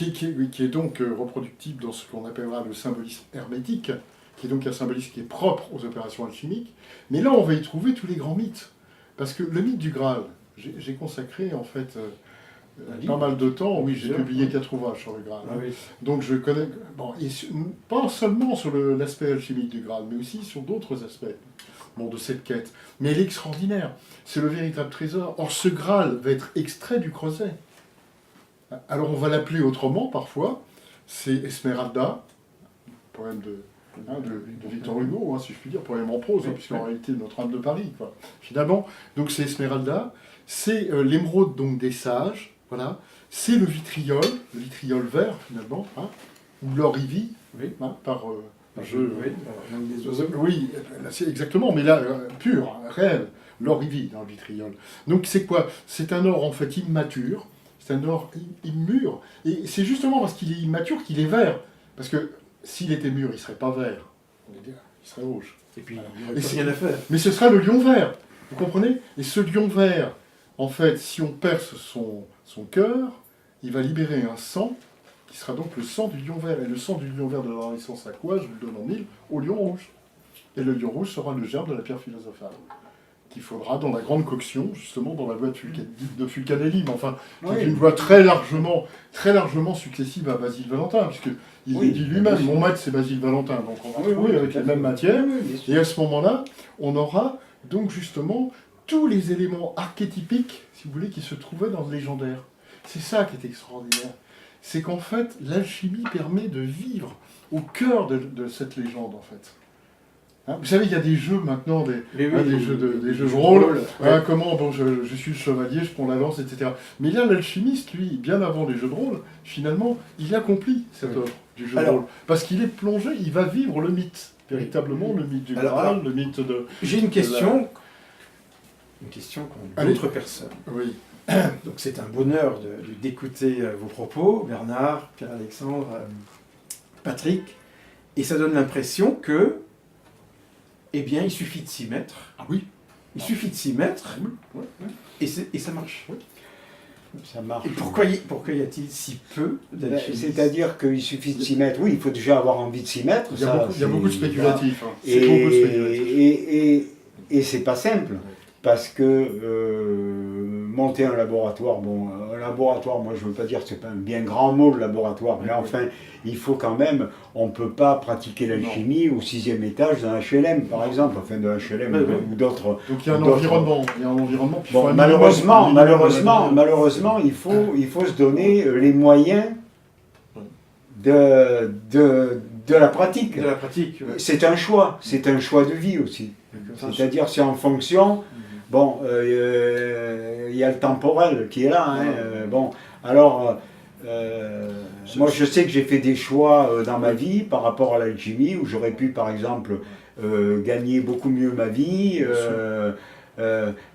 qui est donc reproductible dans ce qu'on appellera le symbolisme hermétique, qui est donc un symbolisme qui est propre aux opérations alchimiques. Mais là, on va y trouver tous les grands mythes. Parce que le mythe du Graal, j'ai consacré en fait Un livre. pas mal de temps, oui, j'ai Plusieurs, publié oui. 4 ouvrages sur le Graal. Ah oui. Donc je connais, bon, pas seulement sur l'aspect alchimique du Graal, mais aussi sur d'autres aspects de cette quête. Mais elle est extraordinaire, c'est le véritable trésor. Or ce Graal va être extrait du creuset. Alors on va l'appeler autrement parfois, c'est Esmeralda, poème de Victor Hugo, si je puis dire, poème en prose, Oui, puisqu'en oui. réalité Notre-Dame de Paris, quoi. Finalement. Donc c'est Esmeralda, c'est l'émeraude donc des sages, voilà. C'est le vitriol vert finalement, ou l'or ivi, Oui. par Oui, jeu. langue des oiseaux. Oui, là, c'est exactement, mais là, pur, réel, l'or ivi dans le vitriol. Donc c'est quoi? C'est un or en fait immature, c'est un or immûr, et c'est justement parce qu'il est immature qu'il est vert. Parce que s'il était mûr, il ne serait pas vert, il serait rouge. Et puis, il n'y Et aurait pas c'est- rien à faire. Mais ce sera le lion vert, vous comprenez? Et ce lion vert, en fait, si on perce son cœur, il va libérer un sang, qui sera donc le sang du lion vert. Et le sang du lion vert donnera naissance à quoi? Je vous le donne en mille, au lion rouge. Et le lion rouge sera le germe de la pierre philosophale, qu'il faudra dans la grande coction, justement dans la loi de Fulcanelli, mais enfin, qui est une loi très largement successive à Basile Valentin, puisqu'il Oui, dit bien lui-même, sûr. mon maître c'est Basile Valentin, donc on va Oui, retrouver oui, avec tout à les fait. mêmes matières. Oui, bien sûr. Et à ce moment-là, on aura donc justement tous les éléments archétypiques, si vous voulez, qui se trouvaient dans le légendaire. C'est ça qui est extraordinaire. C'est qu'en fait, l'alchimie permet de vivre au cœur de cette légende, en fait. Vous savez, il y a des jeux maintenant, des jeux de rôle. Ouais. Comment, bon, je suis le chevalier, je prends la lance, etc. Mais là, l'alchimiste, lui, bien avant les jeux de rôle, finalement, il accomplit cette œuvre du jeu de Alors- rôle. Parce qu'il est plongé, il va vivre le mythe. Véritablement, le mythe du Graal, le mythe de... J'ai une question. Une question qu'ont Allez. d'autres personnes. Oui. Donc c'est un bonheur d'écouter vos propos, Bernard, Pierre-Alexandre, Patrick, et ça donne l'impression que, eh bien, il suffit de s'y mettre. Ah oui. Il suffit de s'y mettre, Ouais. et ça marche. Ça marche. Et pourquoi y a-t-il si peu d'alchimistes? C'est-à-dire qu'il suffit de s'y mettre. Oui, il faut déjà avoir envie de s'y mettre. Il y a, ça, beaucoup, il y a beaucoup de c'est- spéculatifs. C'est Et, beaucoup de spéculatifs. et c'est pas simple, parce que monter un laboratoire, un laboratoire, moi je veux pas dire que c'est pas un bien grand mot le laboratoire, mais enfin, il faut quand même, on peut pas pratiquer l'alchimie au 6e étage d'un HLM par exemple, enfin d'un HLM Oui, oui. ou d'autres. Donc il y a un d'autres- environnement. Il y a un environnement. puis il faut Bon, un malheureusement, minimum, il faut se donner les moyens de la pratique. De la pratique. Ouais. C'est un choix de vie aussi. C'est-à-dire c'est en fonction, il y a le temporel qui est là. Hein, moi je sais que j'ai fait des choix dans ma vie par rapport à l'alchimie, où j'aurais pu par exemple gagner beaucoup mieux ma vie,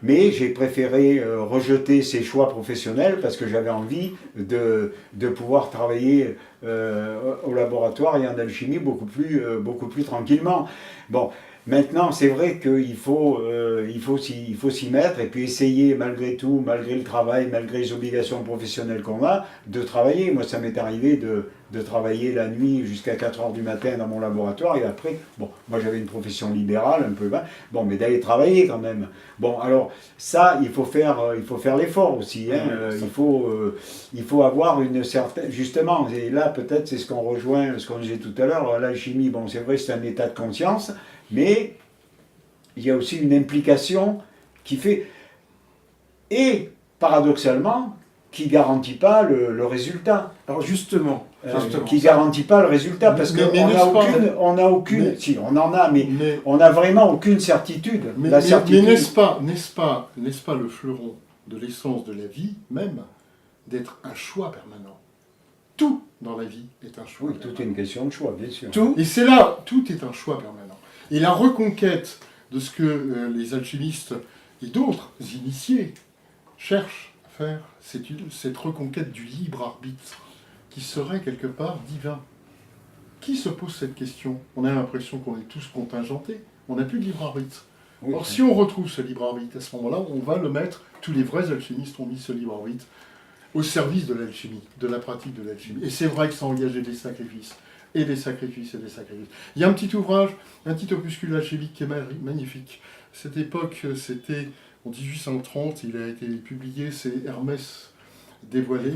mais j'ai préféré rejeter ces choix professionnels parce que j'avais envie de pouvoir travailler au laboratoire et en alchimie beaucoup plus tranquillement. Bon, Maintenant, c'est vrai qu'il faut, il faut s'y mettre et puis essayer malgré tout, malgré le travail, malgré les obligations professionnelles qu'on a, de travailler. Moi, ça m'est arrivé de travailler la nuit jusqu'à 4 heures du matin dans mon laboratoire et après, bon, moi j'avais une profession libérale un peu, bon, mais d'aller travailler quand même. Bon, alors ça, il faut faire l'effort aussi. Hein. Il faut avoir une certaine, justement, et là peut-être c'est ce qu'on rejoint, ce qu'on disait tout à l'heure, l'alchimie, bon, c'est vrai, c'est un état de conscience. Mais il y a aussi une implication qui fait, et paradoxalement, qui ne garantit pas le résultat. Alors justement, Qui ne garantit pas le résultat, parce qu'on n'a aucune, si on en a, mais on n'a vraiment aucune certitude. Mais n'est-ce pas le fleuron de l'essence de la vie même, d'être un choix permanent? Tout dans la vie est un choix. Oui, tout est une question de choix, bien sûr. Et c'est là, tout est un choix permanent. Et la reconquête de ce que les alchimistes et d'autres initiés cherchent à faire, c'est cette reconquête du libre arbitre, qui serait quelque part divin. Qui se pose cette question? On a l'impression qu'on est tous contingentés, on n'a plus de libre arbitre. Oui. Or, si on retrouve ce libre arbitre, à ce moment-là, on va le mettre, tous les vrais alchimistes ont mis ce libre arbitre au service de l'alchimie, de la pratique de l'alchimie. Et c'est vrai que ça engageait des sacrifices. Et des sacrifices, et des sacrifices. Il y a un petit ouvrage, un petit opuscule alchimique qui est magnifique. Cette époque, c'était en 1830, il a été publié, c'est Hermès dévoilé,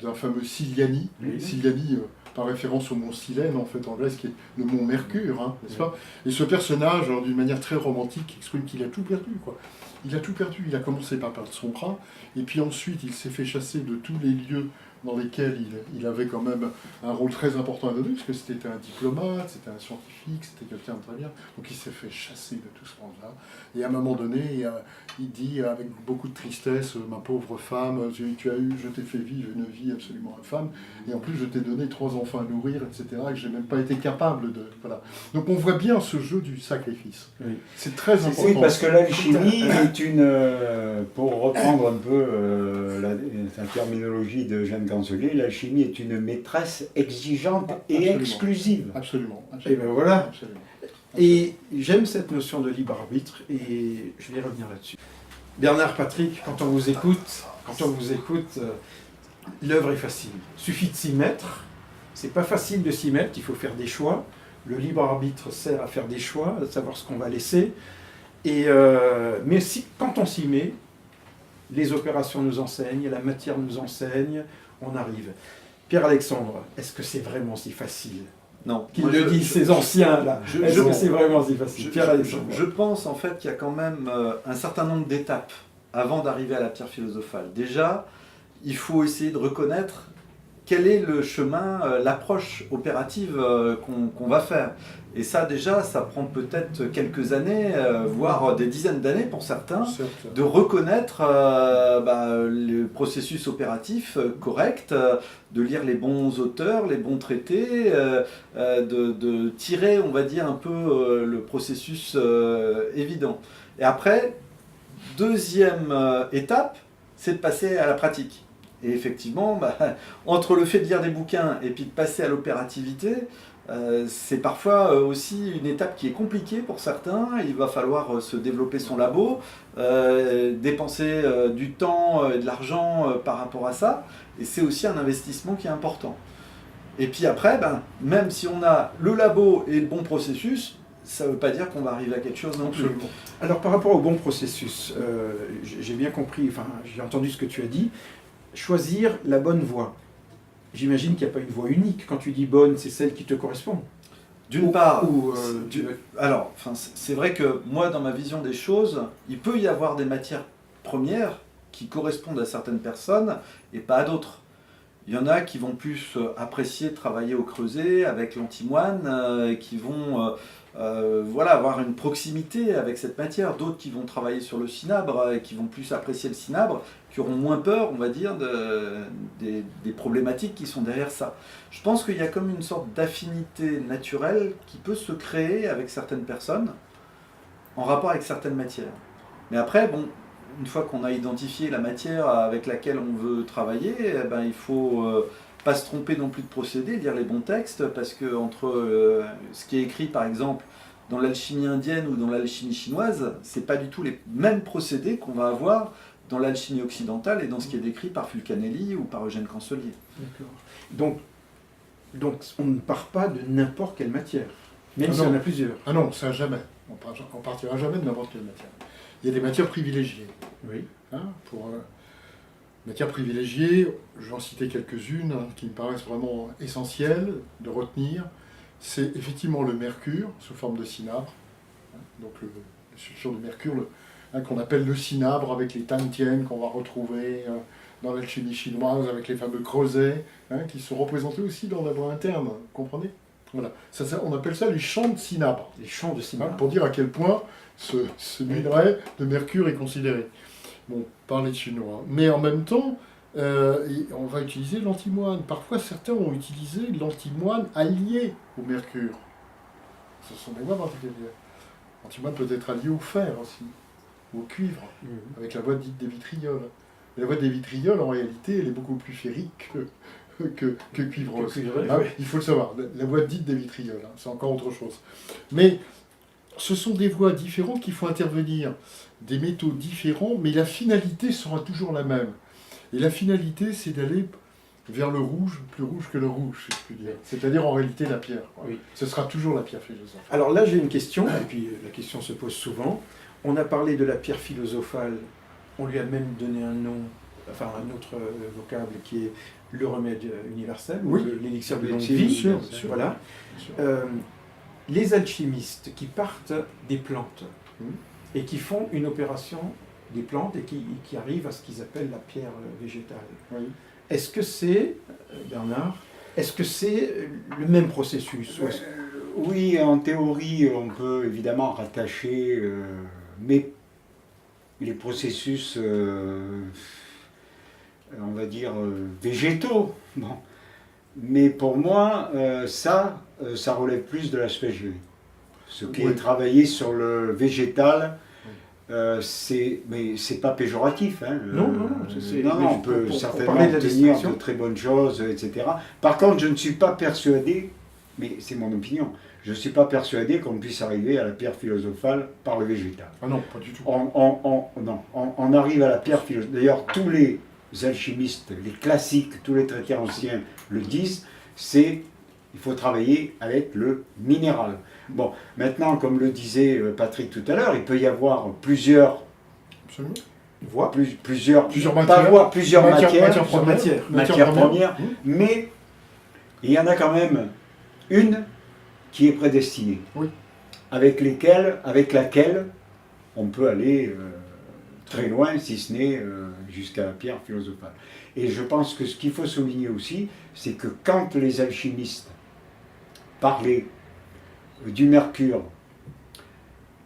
d'un fameux Siliani. Oui. Siliani, par référence au mont Silène, en fait, en Grèce, qui est le mont Mercure, hein, n'est-ce pas? Et ce personnage, d'une manière très romantique, exprime qu'il a tout perdu, quoi. Il a tout perdu, il a commencé par perdre son bras, et puis ensuite il s'est fait chasser de tous les lieux dans lesquels il avait quand même un rôle très important à donner, parce que c'était un diplomate, c'était un scientifique, c'était quelqu'un de très bien, donc il s'est fait chasser de tout ce monde-là. Et à un moment donné, il dit avec beaucoup de tristesse, ma pauvre femme, je t'ai fait vivre une vie absolument infâme, et en plus je t'ai donné 3 enfants à nourrir, etc., et que j'ai même pas été capable de... Voilà. Donc on voit bien ce jeu du sacrifice. Oui. C'est très important. Oui, parce que l'alchimie est une, pour reprendre un peu la terminologie de Jeanne Cancelier, l'alchimie est une maîtresse exigeante et Absolument. Exclusive. Absolument. Et ben voilà. Absolument. Et j'aime cette notion de libre arbitre et je vais revenir là-dessus. Bernard, Patrick, quand on vous écoute, l'œuvre est facile. Il suffit de s'y mettre. C'est pas facile de s'y mettre, il faut faire des choix. Le libre arbitre sert à faire des choix, à savoir ce qu'on va laisser. Mais quand on s'y met, les opérations nous enseignent, la matière nous enseigne, on arrive. Pierre-Alexandre, est-ce que c'est vraiment si facile? Non. Qu'ils le disent ces anciens là. Est-ce que c'est vraiment si facile? Pierre-Alexandre. Je pense en fait qu'il y a quand même un certain nombre d'étapes avant d'arriver à la pierre philosophale. Déjà, il faut essayer de reconnaître quel est le chemin, l'approche opérative qu'on va faire. Et ça déjà, ça prend peut-être quelques années, voire des dizaines d'années pour certains, de reconnaître le processus opératif correct, de lire les bons auteurs, les bons traités, de tirer, on va dire, un peu le processus évident. Et après, deuxième étape, c'est de passer à la pratique. Et effectivement, entre le fait de lire des bouquins et puis de passer à l'opérativité, c'est parfois aussi une étape qui est compliquée pour certains. Il va falloir se développer son labo, dépenser du temps et de l'argent par rapport à ça. Et c'est aussi un investissement qui est important. Et puis après, même si on a le labo et le bon processus, ça ne veut pas dire qu'on va arriver à quelque chose non plus. Alors par rapport au bon processus, j'ai bien compris, enfin j'ai entendu ce que tu as dit. Choisir la bonne voie. J'imagine qu'il n'y a pas une voie unique. Quand tu dis bonne, c'est celle qui te correspond. D'une part, alors, c'est vrai que moi, dans ma vision des choses, il peut y avoir des matières premières qui correspondent à certaines personnes et pas à d'autres. Il y en a qui vont plus apprécier de travailler au creuset avec l'antimoine, qui vont avoir une proximité avec cette matière. D'autres qui vont travailler sur le cinabre et qui vont plus apprécier le cinabre, qui auront moins peur, on va dire, des problématiques qui sont derrière ça. Je pense qu'il y a comme une sorte d'affinité naturelle qui peut se créer avec certaines personnes en rapport avec certaines matières. Mais après, une fois qu'on a identifié la matière avec laquelle on veut travailler, il faut pas se tromper non plus de procédé, lire les bons textes, parce que entre ce qui est écrit par exemple dans l'alchimie indienne ou dans l'alchimie chinoise, c'est pas du tout les mêmes procédés qu'on va avoir dans l'alchimie occidentale et dans ce qui est décrit par Fulcanelli ou par Eugène Cancelier. D'accord. Donc on ne part pas de n'importe quelle matière, même Ah s'il y non. en a plusieurs. Ah non, ça jamais. On partira jamais de n'importe quelle matière. Il y a des matières privilégiées. Oui. Hein, pour matières privilégiées, je vais en citer quelques-unes qui me paraissent vraiment essentielles de retenir. C'est effectivement le mercure sous forme de cinabre, hein, donc le sulfure de mercure qu'on appelle le cinabre avec les tantien qu'on va retrouver dans l'alchimie chinoise avec les fameux creusets qui sont représentés aussi dans la voie interne, vous comprenez? Voilà. On appelle ça les champs de cinabre. Les champs de cinabre. Pour dire à quel point ce minerai de mercure est considéré. Bon, par les Chinois. Mais en même temps, on va utiliser l'antimoine. Parfois, certains ont utilisé l'antimoine allié au mercure. Ce sont des voies particulières. L'antimoine peut être allié au fer aussi, ou au cuivre, avec la voie dite des vitrioles. La voie des vitrioles, en réalité, elle est beaucoup plus ferrique que cuivreuse. Il faut le savoir. La voie dite des vitrioles, c'est encore autre chose. Mais ce sont des voies différentes qui font intervenir des métaux différents, mais la finalité sera toujours la même. Et la finalité, c'est d'aller vers le rouge, plus rouge que le rouge, si je puis dire. C'est-à-dire en réalité la pierre. Oui. Ce sera toujours la pierre philosophale. Alors là, j'ai une question, et puis la question se pose souvent. On a parlé de la pierre philosophale, on lui a même donné un nom, enfin un autre vocable qui est le remède universel, ou l'élixir de longue vie. Bien sûr. Voilà. Bien sûr. Les alchimistes qui partent des plantes et qui font une opération des plantes et qui arrivent à ce qu'ils appellent la pierre végétale. Oui. Est-ce que c'est, Bernard, est-ce que c'est le même processus ou est-ce- Oui, en théorie, on peut évidemment rattacher, mais les processus, on va dire, végétaux. Bon. Mais pour moi, ça relève plus de l'aspect chimique. Ce qui est travaillé sur le végétal, mais c'est pas péjoratif. Hein, Non, on peut pour certainement parler de la obtenir distinction. de très bonnes choses, etc. Par contre, je ne suis pas persuadé, mais c'est mon opinion, je ne suis pas persuadé qu'on puisse arriver à la pierre philosophale par le végétal. Ah non, pas du tout. On arrive à la pierre philosophale. D'ailleurs, tous les alchimistes, les classiques, tous les traités anciens le disent, il faut travailler avec le minéral. Bon, maintenant, comme le disait Patrick tout à l'heure, il peut y avoir plusieurs Absolument. voies, plusieurs matières, plusieurs matières Matières premières, mais il y en a quand même une qui est prédestinée, Oui. avec laquelle on peut aller très loin, si ce n'est jusqu'à la pierre philosophale. Et je pense que ce qu'il faut souligner aussi, c'est que quand les alchimistes parlaient du mercure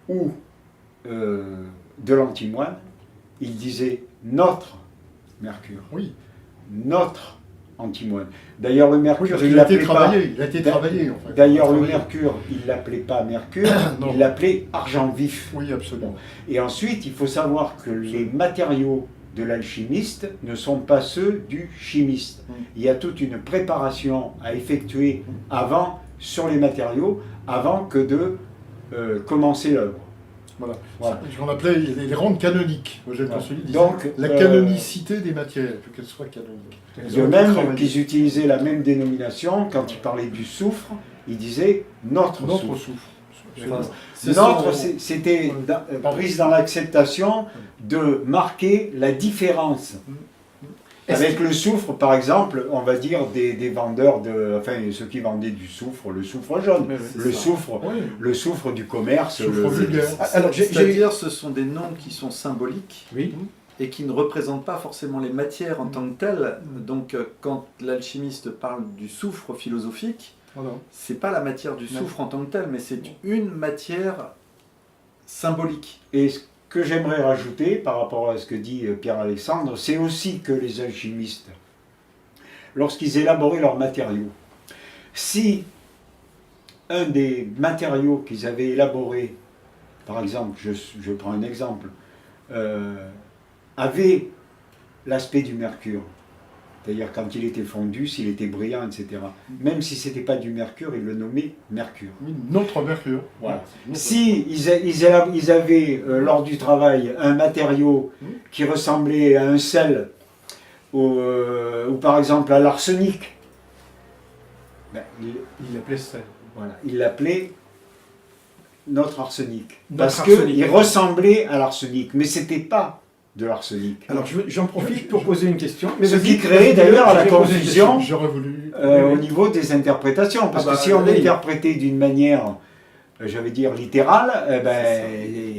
ou de l'antimoine, ils disaient notre mercure, Oui. notre antimoine. D'ailleurs, le Oui, mercure, parce il qu'il a été l'appelait pas. travaillé. Il a été travaillé, en fait. D'ailleurs, le Travaillé. mercure, il l'appelait pas mercure, Non. il l'appelait argent vif. Oui, absolument. Et ensuite, il faut savoir que les matériaux de l'alchimiste ne sont pas ceux du chimiste. Il y a toute une préparation à effectuer avant, sur les matériaux, avant que de commencer l'œuvre. Voilà. Voilà. Ce qu'on appelait les rentes canoniques. Eugène Voilà. Cancelier disait Donc, la canonicité des matières, il faut qu'elles soient canoniques. De même qu'ils utilisaient la même dénomination, quand ils parlaient du soufre, ils disaient notre Notre soufre. souffle. Notre, c'était prise dans l'acceptation de marquer la différence. Avec le soufre, par exemple, on va dire des vendeurs, enfin ceux qui vendaient du soufre, le soufre jaune, le soufre du commerce. Soufre vulgaire. Alors, C'est-à-dire, ce sont des noms qui sont symboliques Oui. et qui ne représentent pas forcément les matières en tant que telles. Donc, quand l'alchimiste parle du soufre philosophique, Voilà. c'est pas la matière du soufre en tant que telle, mais c'est une matière symbolique. Et ce que j'aimerais rajouter par rapport à ce que dit Pierre-Alexandre, c'est aussi que les alchimistes, lorsqu'ils élaboraient leurs matériaux, si un des matériaux qu'ils avaient élaborés, par exemple, je prends un exemple, avait l'aspect du mercure, C'est-à-dire quand il était fondu, s'il était brillant, etc. Même si c'était pas du mercure, il le nommait mercure. Oui, notre mercure. Voilà. Notre- Si ils avaient, lors du travail, un matériau qui ressemblait à un sel, ou par exemple à l'arsenic, ben, Il l'appelait ça. voilà, il l'appelait notre arsenic. Notre Parce arsenic. qu'il ressemblait à l'arsenic, mais c'était pas de l'arsenic. Alors j'en profite pour poser une question. Ce vas-y, qui créait d'ailleurs la je vais poser une question. confusion J'aurais voulu. au niveau des interprétations. Parce Ah bah, que si on oui. interprétait d'une manière, j'allais dire, littérale,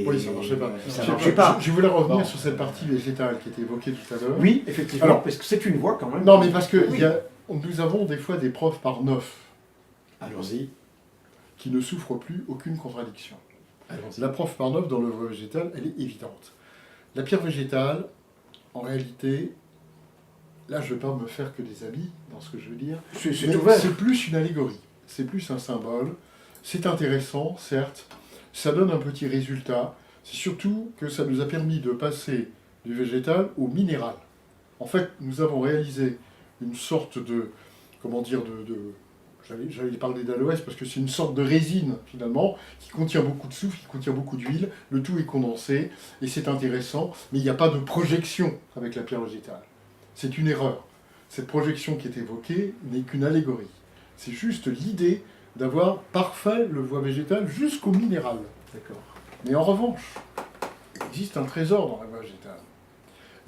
Oui, ça marchait pas. Ça marchait pas. Je voulais revenir Non. sur cette partie végétale qui était évoquée tout à l'heure. Oui, effectivement, Alors- parce que c'est une voix quand même. Non, mais parce que Oui. nous avons des fois des preuves par 9 Allons-y. qui ne souffrent plus aucune contradiction. Allons-y. La preuve par 9 dans l'œuvre végétale, elle est évidente. La pierre végétale, en réalité, là je ne vais pas me faire que des amis dans ce que je veux dire, C'est mais ouvert. c'est plus une allégorie, c'est plus un symbole, c'est intéressant, certes, ça donne un petit résultat, c'est surtout que ça nous a permis de passer du végétal au minéral. En fait, nous avons réalisé une sorte de, comment dire, j'allais parler d'aloès parce que c'est une sorte de résine finalement qui contient beaucoup de soufre, qui contient beaucoup d'huile, le tout est condensé et c'est intéressant, mais il n'y a pas de projection avec la pierre végétale. C'est une erreur. Cette projection qui est évoquée n'est qu'une allégorie. C'est juste l'idée d'avoir parfait le bois végétal jusqu'au minéral. D'accord. Mais en revanche, il existe un trésor dans la voie végétale.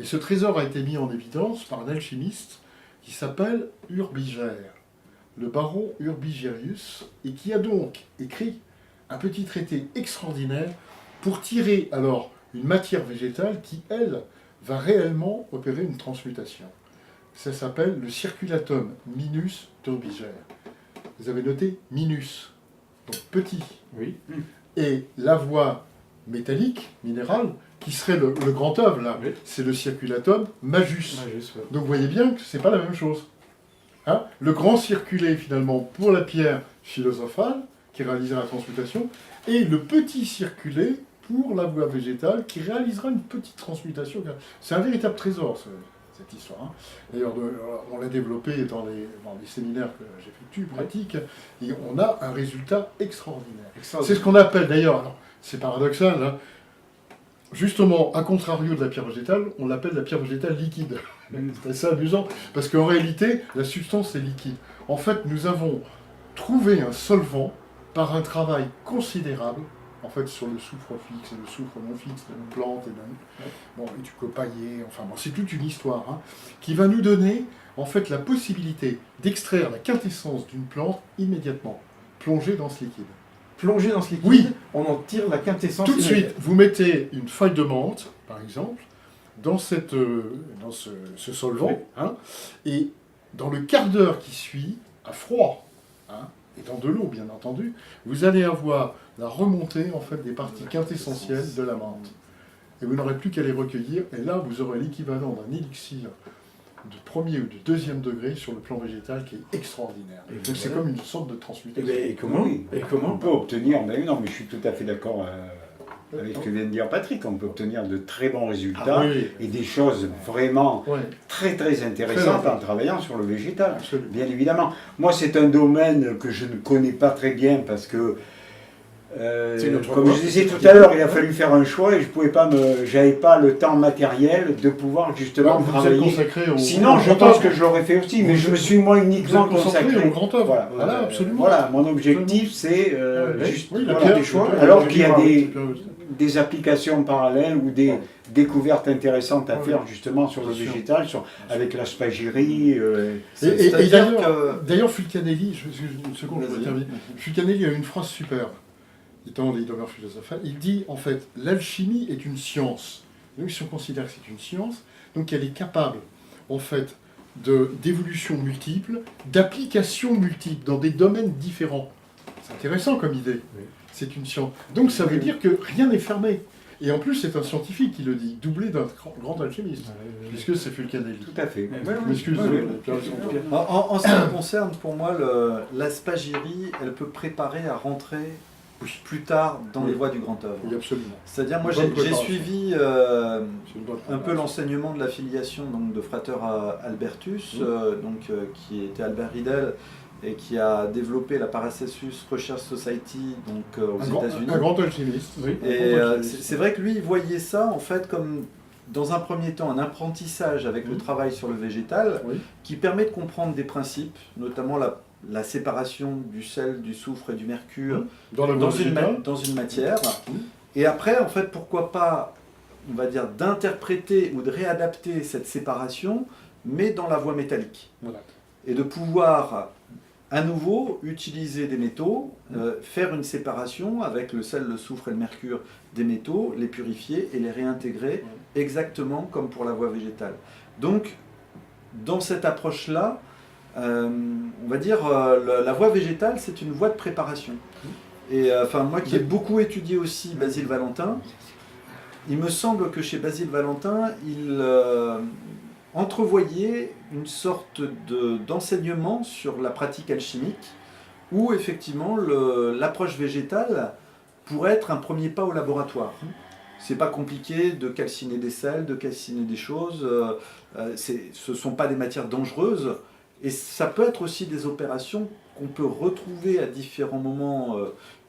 Et ce trésor a été mis en évidence par un alchimiste qui s'appelle Urbigère, le baron Urbigerius, et qui a donc écrit un petit traité extraordinaire pour tirer alors une matière végétale qui, elle, va réellement opérer une transmutation. Ça s'appelle le circulatum minus d'Urbigère. Vous avez noté minus, donc petit. Oui. Et la voie métallique, minérale, qui serait le grand œuvre, là, Oui. c'est le circulatum majus. Ah, juste, ouais. Donc vous voyez bien que c'est pas la même chose. Hein, le grand circulé, finalement, pour la pierre philosophale, qui réalisera la transmutation, et le petit circulé pour la voie végétale, qui réalisera une petite transmutation. C'est un véritable trésor, cette histoire. Hein. D'ailleurs, on l'a développé dans les séminaires que j'effectue, pratiques, et on a un résultat extraordinaire. C'est ce qu'on appelle d'ailleurs, alors c'est paradoxal, hein, justement, à contrario de la pierre végétale, on l'appelle la pierre végétale liquide. C'est assez amusant, parce qu'en réalité, la substance est liquide. En fait, nous avons trouvé un solvant par un travail considérable, en fait, sur le soufre fixe et le soufre non fixe d'une plante et du copaillé, enfin bon, c'est toute une histoire, hein, qui va nous donner, en fait, la possibilité d'extraire la quintessence d'une plante immédiatement, plongée dans ce liquide. Plongé dans ce liquide, Oui. on en tire la quintessence. Tout de immédiate. suite, vous mettez une feuille de menthe, par exemple, dans ce solvant, Oui. hein, et dans le quart d'heure qui suit, à froid, hein, et dans de l'eau, bien entendu, vous allez avoir la remontée, en fait, des parties quintessentielles de la menthe. Et vous n'aurez plus qu'à les recueillir, et là, vous aurez l'équivalent d'un élixir de premier ou de deuxième degré sur le plan végétal qui est extraordinaire. Et Donc c'est voilà. comme une sorte de Eh transmutation. ben, et comment Oui. Et On comment peut obtenir, ben non, mais je suis tout à fait d'accord avec ce que vient de dire Patrick, on peut obtenir de très bons résultats Ah oui, et des choses vraiment ouais, très très intéressantes en travaillant sur le végétal. absolument. Bien évidemment. Moi, c'est un domaine que je ne connais pas très bien parce que, C'est notre comme voie. je disais tout à l'heure, il a fallu faire un choix et je pouvais pas j'avais pas le temps matériel de pouvoir justement Vous êtes travailler. consacré au Sinon, je grand pense œuvre. que je l'aurais fait aussi, mais je me suis moi Vous uniquement êtes concentré consacré. au grand œuvre. Voilà, Voilà, absolument. Voilà, mon objectif, c'est oui, juste Oui, la voilà, pierre, des choix. la pierre, Alors la qu'il y a pierre, des applications parallèles ou des découvertes intéressantes à Oui. faire justement sur le Bien sûr. végétal, avec la spagyrie. Et C'est-à-dire d'ailleurs, Fulcanelli, une seconde, je vais Vas-y. terminer. Fulcanelli a une phrase superbe, étant les demeures philosophales. Il dit, en fait, l'alchimie est une science. Donc, si on considère que c'est une science, donc elle est capable, en fait, d'évolutions multiples, d'applications multiples dans des domaines différents. C'est intéressant comme idée. Oui. C'est une science. Donc ça veut dire que rien n'est fermé. Et en plus, c'est un scientifique qui le dit, doublé d'un grand alchimiste, puisque c'est Fulcanelli. Tout à fait. Je m'excuse, Oui, oui. l'opération. En ce qui me concerne, pour moi, l'asphagyrie, elle peut préparer à rentrer plus tard dans Oui. les voies du grand œuvre. Oui, absolument. C'est-à-dire, moi, Bonne j'ai préparation. suivi C'est une bonne un peu préparation. l'enseignement de la filiation donc, de Frater Albertus, qui était Albert Riedel, et qui a développé la Paracelsus Research Society donc, aux États-Unis. Un grand alchimiste. Oui, un Et grand alchimiste. c'est vrai que lui, il voyait ça en fait comme, dans un premier temps, un apprentissage avec le travail sur le végétal, Oui. qui permet de comprendre des principes, notamment la séparation du sel, du soufre et du mercure Dans la dans voie une, végétale. dans une matière. Mhm. Et après, en fait, pourquoi pas, on va dire, d'interpréter ou de réadapter cette séparation, mais dans la voie métallique. Voilà. Et de pouvoir, à nouveau, utiliser des métaux, faire une séparation avec le sel, le soufre et le mercure des métaux, les purifier et les réintégrer exactement comme pour la voie végétale. Donc, dans cette approche-là, on va dire, la voie végétale, c'est une voie de préparation. Et enfin, moi qui ai beaucoup étudié aussi Basile Valentin, il me semble que chez Basile Valentin, il entrevoyait une sorte d'enseignement sur la pratique alchimique, où effectivement l'approche végétale pourrait être un premier pas au laboratoire. C'est pas compliqué de calciner des sels, de calciner des choses, ce sont pas des matières dangereuses, et ça peut être aussi des opérations qu'on peut retrouver à différents moments,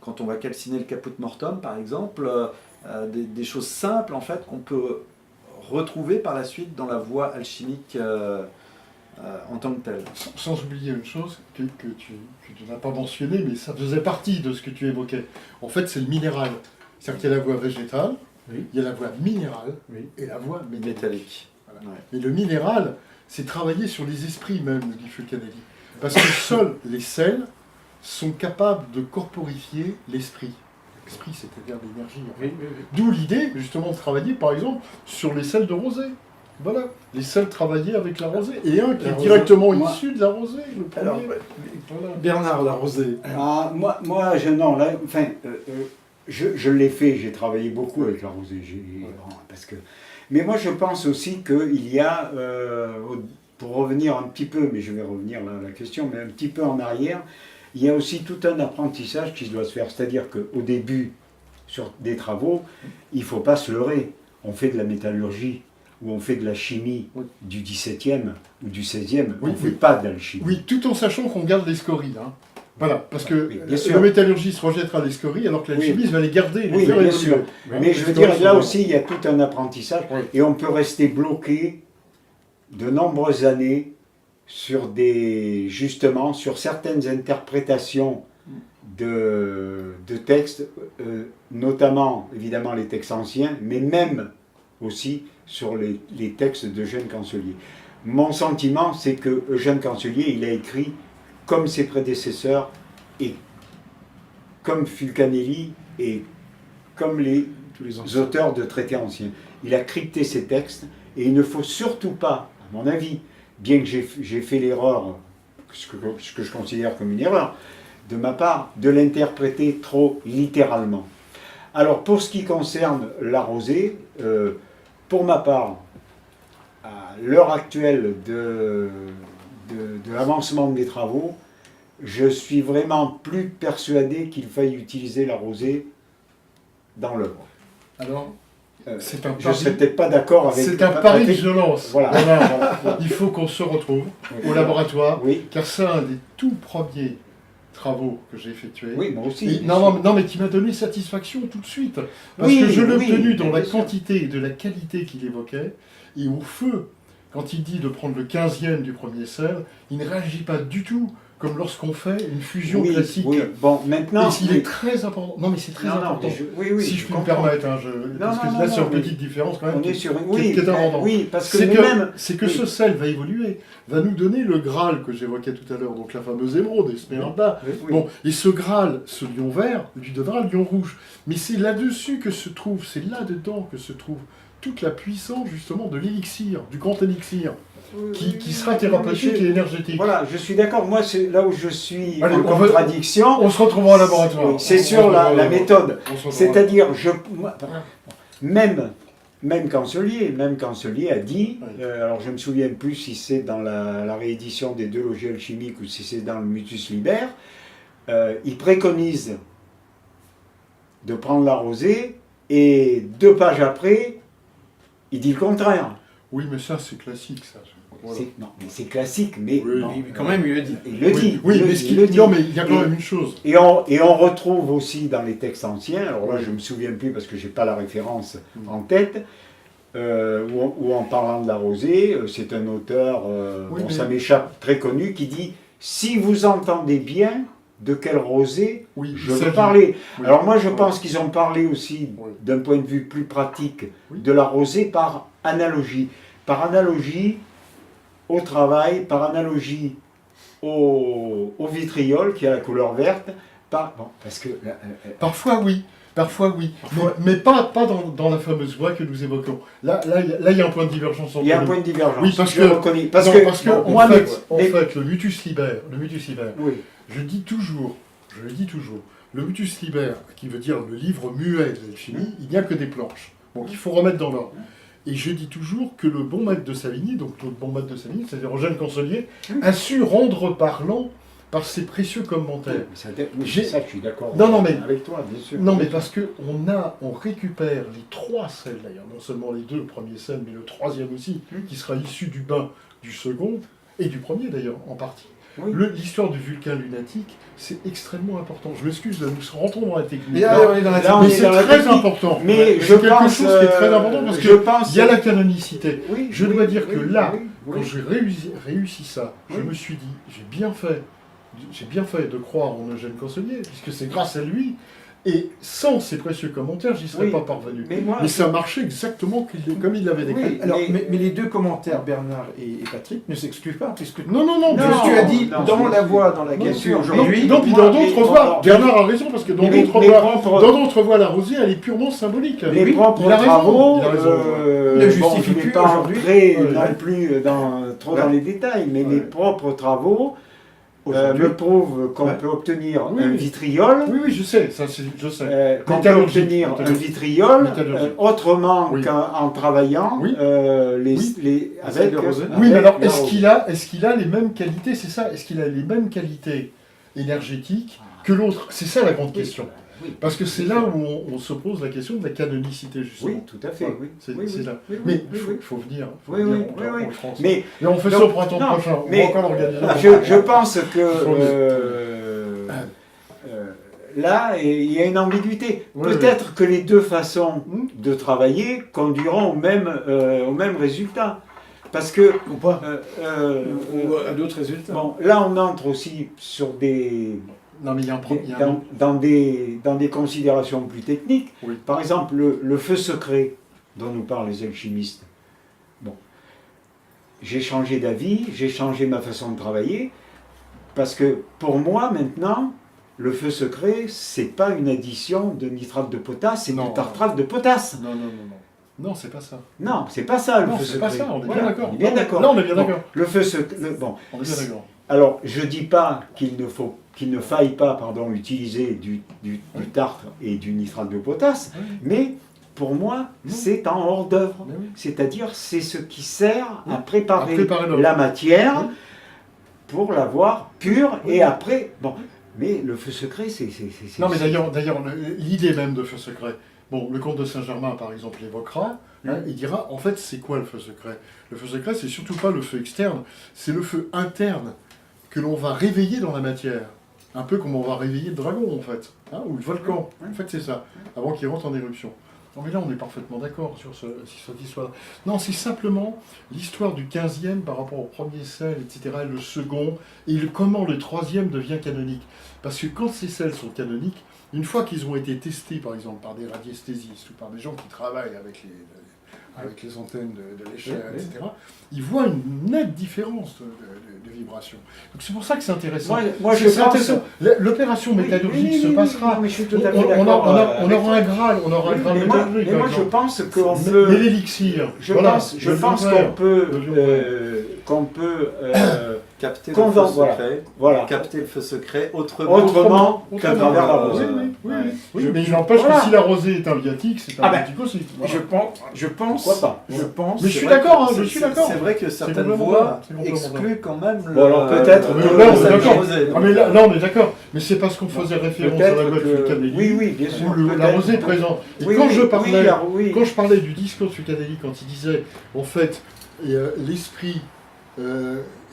quand on va calciner le caput mortuum par exemple, des choses simples en fait qu'on peut retrouver par la suite dans la voie alchimique en tant que telle. Sans oublier une chose que tu n'as pas mentionné, mais ça faisait partie de ce que tu évoquais. En fait, c'est le minéral. C'est-à-dire qu'il y a la voie végétale, Oui. il y a la voie minérale Oui. et la voie métallique. Métallique. Voilà. Ouais. Et le minéral, c'est travailler sur les esprits même, dit Fulcanelli. Parce que seuls les sels sont capables de corporifier l'esprit. L'esprit, c'est-à-dire l'énergie. En fait. Oui, oui, oui. D'où l'idée, justement, de travailler, par exemple, sur les sels de rosée. Voilà, les sels travaillés avec la rosée. Et un qui La est rosée, directement moi- issu de la rosée, le premier. Alors, Voilà. Bernard Larosé. Ah, moi, non, là, enfin, je l'ai fait, j'ai travaillé beaucoup avec la rosée, parce que... Mais moi, je pense aussi qu'il y a, pour revenir un petit peu, mais je vais revenir là à la question, mais un petit peu en arrière, il y a aussi tout un apprentissage qui doit se faire. C'est-à-dire qu'au début, sur des travaux, il ne faut pas se leurrer. On fait de la métallurgie, ou on fait de la chimie Oui. du XVIIe ou du XVIe, Oui, on ne fait oui. pas d'alchimie. Oui, tout en sachant qu'on garde les scories. Hein. Voilà, parce que Oui, bien sûr. le métallurgiste rejettera les scories, alors que l'alchimiste va les garder, les Oui, faire bien évoluer. sûr. Hein, Mais les je veux scories dire, sont là dans- aussi, il y a tout un apprentissage, Oui. et on peut rester bloqué de nombreuses années justement, sur certaines interprétations de textes, notamment, évidemment, les textes anciens, mais même aussi sur les textes d'Eugène Cancelier. Mon sentiment, c'est que Eugène Cancelier, il a écrit comme ses prédécesseurs, et comme Fulcanelli, et comme Tous les anciens. auteurs de traités anciens. Il a crypté ces textes, et il ne faut surtout pas, à mon avis, bien que j'ai fait l'erreur, ce que je considère comme une erreur, de ma part, de l'interpréter trop littéralement. Alors, pour ce qui concerne la rosée, pour ma part, à l'heure actuelle de l'avancement de mes travaux, je suis vraiment plus persuadé qu'il faille utiliser la rosée dans l'œuvre. Alors, c'est un Je ne serais pari, peut-être pas d'accord avec... c'est un pari que avec- je lance. Voilà. Voilà. Il faut qu'on se retrouve au laboratoire, Oui, car c'est un des tout premiers travaux que j'ai effectués. oui, moi aussi. Et- non, mais qui m'a donné satisfaction tout de suite. Parce Oui, que je l'ai oui, obtenu dans bien la sûr. quantité et de la qualité qu'il évoquait. Et au feu, quand il dit de prendre le 15e du premier sel, il ne réagit pas du tout comme lorsqu'on fait une fusion Oui, classique. oui. Bon, maintenant... Et il est très important. Non, mais c'est très Non, non, important. mais oui, si je puis me comprends. permettre, hein, parce que non, là, non, c'est une mais- petite différence quand même. On qui- est sur une... qui Oui, est important. oui, parce que C'est même... que oui. ce sel va évoluer, va nous donner le Graal que j'évoquais tout à l'heure, donc la fameuse émeraude, Esmeralda. Oui. Bon, et ce Graal, ce lion vert, lui donnera le lion rouge. Mais c'est là-dessus que se trouve, c'est là-dedans que se trouve toute la puissance justement de l'élixir, du grand élixir, qui sera thérapeutique et énergétique. Voilà, je suis d'accord. Moi, c'est là où je suis Allez, en on va- contradiction. On se retrouvera au laboratoire. Oui, c'est On se sur retrouvera au la laboratoire. méthode. On se retrouvera. C'est-à-dire, même Cancelier a dit, Oui. alors je ne me souviens plus si c'est dans la réédition des deux logies alchimiques ou si c'est dans le Mutus Liber, il préconise de prendre la rosée, et 2 pages après, il dit le contraire. Oui, mais ça, c'est classique, ça. Voilà. Non, mais c'est classique, mais, Oui, bon, Mais quand même, il le dit. il le dit. Oui, il mais, le dit. non, mais il y a quand Et- même une chose. Et on retrouve aussi dans les textes anciens, alors là Oui. je ne me souviens plus parce que je n'ai pas la référence en tête, où en parlant de la rosée, c'est un auteur, Oui, bon, mais- ça m'échappe, très connu, qui dit « Si vous entendez bien de quelle rosée Oui, je il veux s'agit- parler ». Oui. Alors moi je Oui. pense qu'ils ont parlé aussi, Oui. d'un point de vue plus pratique, Oui. de la rosée par analogie. Par analogie au travail, par analogie au vitriol qui a la couleur verte, parce que Parfois, oui. Parfois, oui. Mais pas dans la fameuse voie que nous évoquons. Là, il y a un point de divergence entre il y a un nous. point de divergence. Oui, parce je que- reconnais. Parce Non, que, parce que bon, en moi, fait, le mutus liber, oui, je le dis toujours, le mutus liber, qui veut dire le livre muet de l'alchimie, il n'y a que des planches. Donc il faut remettre dans l'ordre. Et je dis toujours que le bon maître de Savigny, donc le bon maître de Savigny, c'est-à-dire Eugène Cancelier, a su rendre parlant par ses précieux commentaires. ça, J'ai- ça, je suis d'accord Non, non, mais- avec toi, bien sûr. Non, mais parce que on récupère les 3 sels d'ailleurs, non seulement les 2 premiers sels, mais le 3e aussi, qui sera issu du bain du second, et du premier d'ailleurs, en partie. Oui. L'histoire du Vulcain lunatique, c'est extrêmement important. Je m'excuse, nous rentrons dans la technique. Et là, on est dans la Là, on mais est c'est dans la très technique. important. Mais C'est je quelque pense, chose qui est très important parce je que pense, il y a la canonicité. oui, Je oui, dois dire que oui, là, oui, oui. quand j'ai réussi ça, je Oui. me suis dit, j'ai bien fait de croire en Eugène Cancelier, puisque c'est grâce à lui, et sans ses précieux commentaires, j'y serais Oui. pas parvenu. Mais moi, Mais ça marchait exactement comme il l'avait décrit. Oui. Alors, Mais- mais les deux commentaires, Bernard et Patrick, ne s'excluent pas, puisque Non, non, non, Non, ce que tu as dit non, dans bien la sûr. voie dans laquelle Bien tu es sûr. aujourd'hui, Non, puis moi, dans d'autres mes- voies, Bernard a raison, parce que dans mes d'autres voies, propres, la rosée, elle est purement symbolique. mes oui, propres il a raison, travaux, il a raison. Ne justifie je ne vais plus pas aujourd'hui. entrer Ouais, non ouais. plus trop Ouais. dans les détails, mais Ouais. mes propres travaux aujourd'hui, me prouvent qu'on Ouais. peut obtenir Oui, un oui. vitriol, Oui, je sais, je sais. qu'on peut Métallurgique, obtenir un métallurgique. vitriol Métallurgique. autrement Oui. qu'en travaillant Oui. avec de rosée. Oui, mais alors, la est-ce rosée. qu'il a les mêmes qualités, c'est ça? Est-ce qu'il a les mêmes qualités énergétiques que l'autre? C'est ça la grande question. Oui. Parce que c'est là où on se pose la question de la canonicité, justement. Oui, tout à fait. Voilà. Oui. C'est Oui, c'est oui. là. Oui, Mais oui, il oui. faut venir. Oui, oui, on oui, oui. le France. Mais Et on fait ça donc, au printemps non, prochain. On mais va encore l'organiser. je pense que là, il y a une ambiguïté. Oui, Peut-être que les deux façons Hmm. de travailler conduiront au même résultat. Parce que ou pas, ou euh, à d'autres résultats. bon, là, on entre aussi sur Non, mais il y a un problème. dans des considérations plus techniques. Oui. Par exemple, le feu secret dont nous parlent les alchimistes. Bon, j'ai changé d'avis, j'ai changé ma façon de travailler, parce que pour moi, maintenant, le feu secret, c'est pas une addition de nitrate de potasse, c'est Non. du tartrate de potasse. Non, non, non, non. Non, c'est pas ça. Non, c'est pas ça le Non, feu c'est secret. pas ça, on est Voilà, bien d'accord. on est bien Non, d'accord. non, on est bien Bon, d'accord. le feu secret, bon. On est bien d'accord. Alors, je dis pas qu'il ne faille pas, utiliser du tartre et du nitrate de potasse, Oui. mais pour moi, Non. c'est en hors d'œuvre. Mais oui. C'est-à-dire, c'est ce qui sert à Oui. préparer, À préparer l'œuvre. la matière Oui. pour l'avoir pure, Oui. et après, bon. Mais le feu secret, c'est... Non, mais d'ailleurs, l'idée même de feu secret. Bon, le comte de Saint-Germain, par exemple, l'évoquera. Hein, il dira, en fait, c'est quoi le feu secret? Le feu secret, c'est surtout pas le feu externe, c'est le feu interne que l'on va réveiller dans la matière. Un peu comme on va réveiller le dragon, en fait, hein, ou le volcan. En fait, c'est ça, avant qu'il rentre en éruption. Non, mais là, on est parfaitement d'accord sur cette histoire. Non, c'est simplement l'histoire du 15e par rapport au premier sel, etc., et le second, et comment le 3e devient canonique. Parce que quand ces sels sont canoniques, une fois qu'ils ont été testés, par exemple, par des radiesthésistes ou par des gens qui travaillent avec les antennes de l'échelle, Oui, oui. etc., ils voient une nette différence de vibration. Donc c'est pour ça que c'est intéressant. Moi, C'est je pense... intéressant. L'opération métallurgique se passera. Non, mais je suis tout On à fait d'accord. on aura un Graal, on aura un Graal mais moi, métallurgique. mais moi, par je exemple. pense qu'on Mais peut... l'élixir, Je voilà, pense le qu'on livre peut, vert, le livre vert. qu'on peut Capter le Convent- feu voilà. secret. Voilà. Capter le feu secret autrement. Autrement qu'à Autrement. travers la Euh, rosée. Oui, Ouais. oui, mais il n'empêche Voilà. que si la rosée est un viatique, c'est un Ah ben, viatique aussi. Voilà. Je pense, Pourquoi pas. je pense. Mais je C'est suis vrai d'accord, que hein, je c'est- suis d'accord. C'est vrai que certaines complètement voix d'accord, c'est complètement excluent quand même le. Bon, alors peut-être- Mais le là, on est message d'accord. rosé. Ah, mais là, non, mais d'accord. Mais c'est parce qu'on faisait référence à la loi de que... Fulcanelli. Oui, oui, bien sûr. Où la peut-être. rosée est présente. Et Oui, quand, oui, je oui, parlais, oui. quand je parlais du discours de Fulcanelli, quand il disait, en fait, l'esprit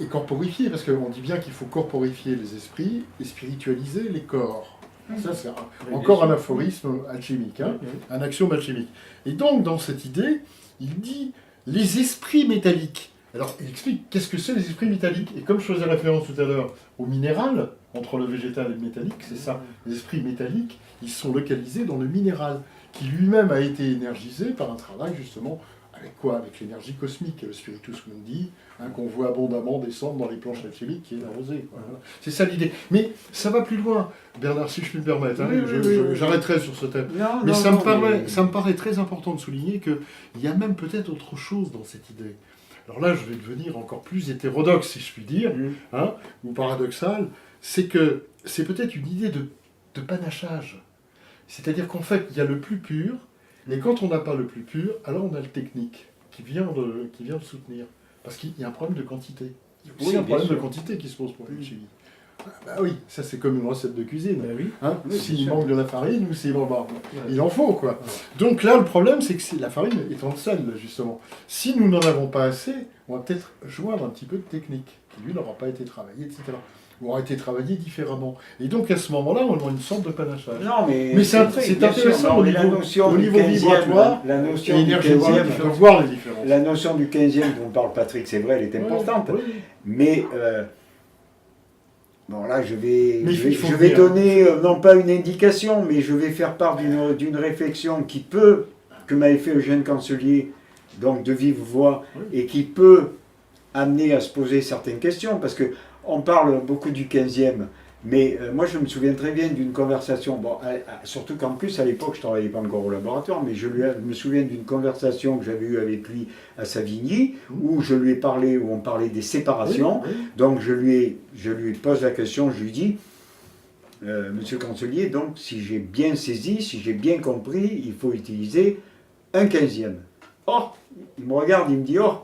est corporifié, parce qu'on dit bien qu'il faut corporifier les esprits et spiritualiser les corps. Ça, c'est encore un aphorisme alchimique, hein, un axiome alchimique. Et donc, dans cette idée, il dit les esprits métalliques. Alors, il explique qu'est-ce que c'est les esprits métalliques. Et comme je faisais référence tout à l'heure au minéral, entre le végétal et le métallique, c'est ça. Les esprits métalliques, ils sont localisés dans le minéral, qui lui-même a été énergisé par un travail, justement, avec quoi? Avec l'énergie cosmique, le Spiritus Mundi, hein, qu'on voit abondamment descendre dans les planches alchimiques, qui est la rosée. Quoi. Voilà. C'est ça l'idée. Mais ça va plus loin, Bernard, si je puis me permettre. Hein, Oui, oui. j'arrêterai sur ce thème. Non, Mais, non, ça, non, ça me paraît très important de souligner qu'il y a même peut-être autre chose dans cette idée. Alors là, je vais devenir encore plus hétérodoxe, si je puis dire, hein, ou paradoxal, c'est que c'est peut-être une idée de panachage. C'est-à-dire qu'en fait, il y a le plus pur, et quand on n'a pas le plus pur, alors on a le technique qui vient de soutenir. Parce qu'il y a un problème de quantité. Il y a aussi Oui, un bien problème de sûr. quantité qui se pose pour la chimie. Ah, bah oui, ça c'est comme une recette de cuisine. Ben oui. Hein, Oui, s'il bien sûr. manque de la farine ou s'il il en faut quoi. Donc là, le problème, c'est que la farine est en sel, justement. Si nous n'en avons pas assez, on va peut-être joindre un petit peu de technique, qui lui n'aura pas été travaillé, etc. Ou aura été travaillé différemment. Et donc à ce moment-là, on a une sorte de panachage. Non, mais, Mais c'est bien sûr, intéressant non, au mais la niveau- notion au du niveau 15e, vibratoire la Et notion du énergétique, 15e, il faut voir les différences. la notion du 15e dont parle Patrick, c'est vrai, elle est importante. Oui, oui. Mais bon, là, je vais, Mais je vais, il faut je vais venir. donner, non pas une indication, mais je vais faire part d'une réflexion que m'avait fait Eugène Cancelier, donc de vive voix, Oui. et qui peut amener à se poser certaines questions, parce que on parle beaucoup du 15e, mais moi je me souviens très bien d'une conversation, bon, surtout qu'en plus à l'époque je ne travaillais pas encore au laboratoire, mais je me souviens d'une conversation que j'avais eue avec lui à Savigny, où je lui ai parlé, où on parlait des séparations. Oui, oui. Donc je lui pose la question, je lui dis, Monsieur Cancelier, donc si j'ai bien saisi, si j'ai bien compris, il faut utiliser un 15e. Oh, il me regarde, il me dit, oh,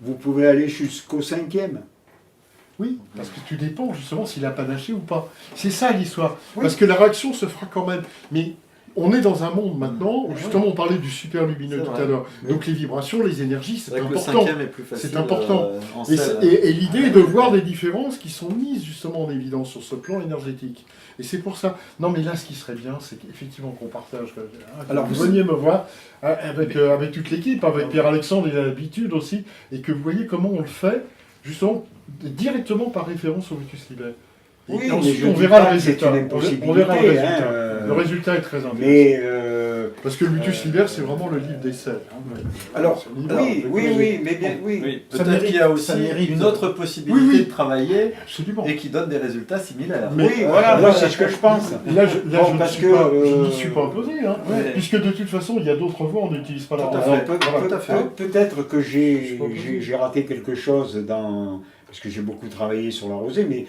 vous pouvez aller jusqu'au 5e. Oui, parce que tu dépends justement s'il a panaché ou pas. C'est ça l'histoire. Oui. Parce que la réaction se fera quand même. Mais on est dans un monde maintenant où Oui. justement on parlait du super lumineux C'est tout vrai. à l'heure. Donc les vibrations, les énergies, C'est c'est vrai que le important. cinquième est plus facile. C'est important. En Et, sel. et l'idée est de voir des différences qui sont mises justement en évidence sur ce plan énergétique. Et c'est pour ça. Non, mais là, ce qui serait bien, c'est qu'effectivement qu'on partage. Alors, vous vous- veniez me voir avec toute l'équipe, avec Pierre-Alexandre, il a l'habitude aussi, et que vous voyez comment on le fait, justement, directement par référence au Vitus Liber. Et Oui, mais ensuite, je on dis verra pas le que c'est résultat. une On verra le impossibilité, résultat. hein, Le résultat est très intéressant. Mais Parce que le Vitus Liber, c'est vraiment le livre des sels. hein. Alors, C'est le livre- oui, mais bien, oui. Oui, Ça peut-être qu'il y a aussi ça mérite- une autre possibilité Oui, oui. de travailler Absolument. et qui donne des résultats similaires. Mais- Oui, voilà, moi c'est ce que je pense. Là, je Bon, ne parce suis que, pas, je n'y suis pas opposé, hein, Ouais. puisque de toute façon, il y a d'autres voies, on n'utilise pas la Tout à rose. fait. Alors, Tout à fait. peut-être que Je suis pas opposé. j'ai raté quelque chose dans... Parce que j'ai beaucoup travaillé sur la rosée, mais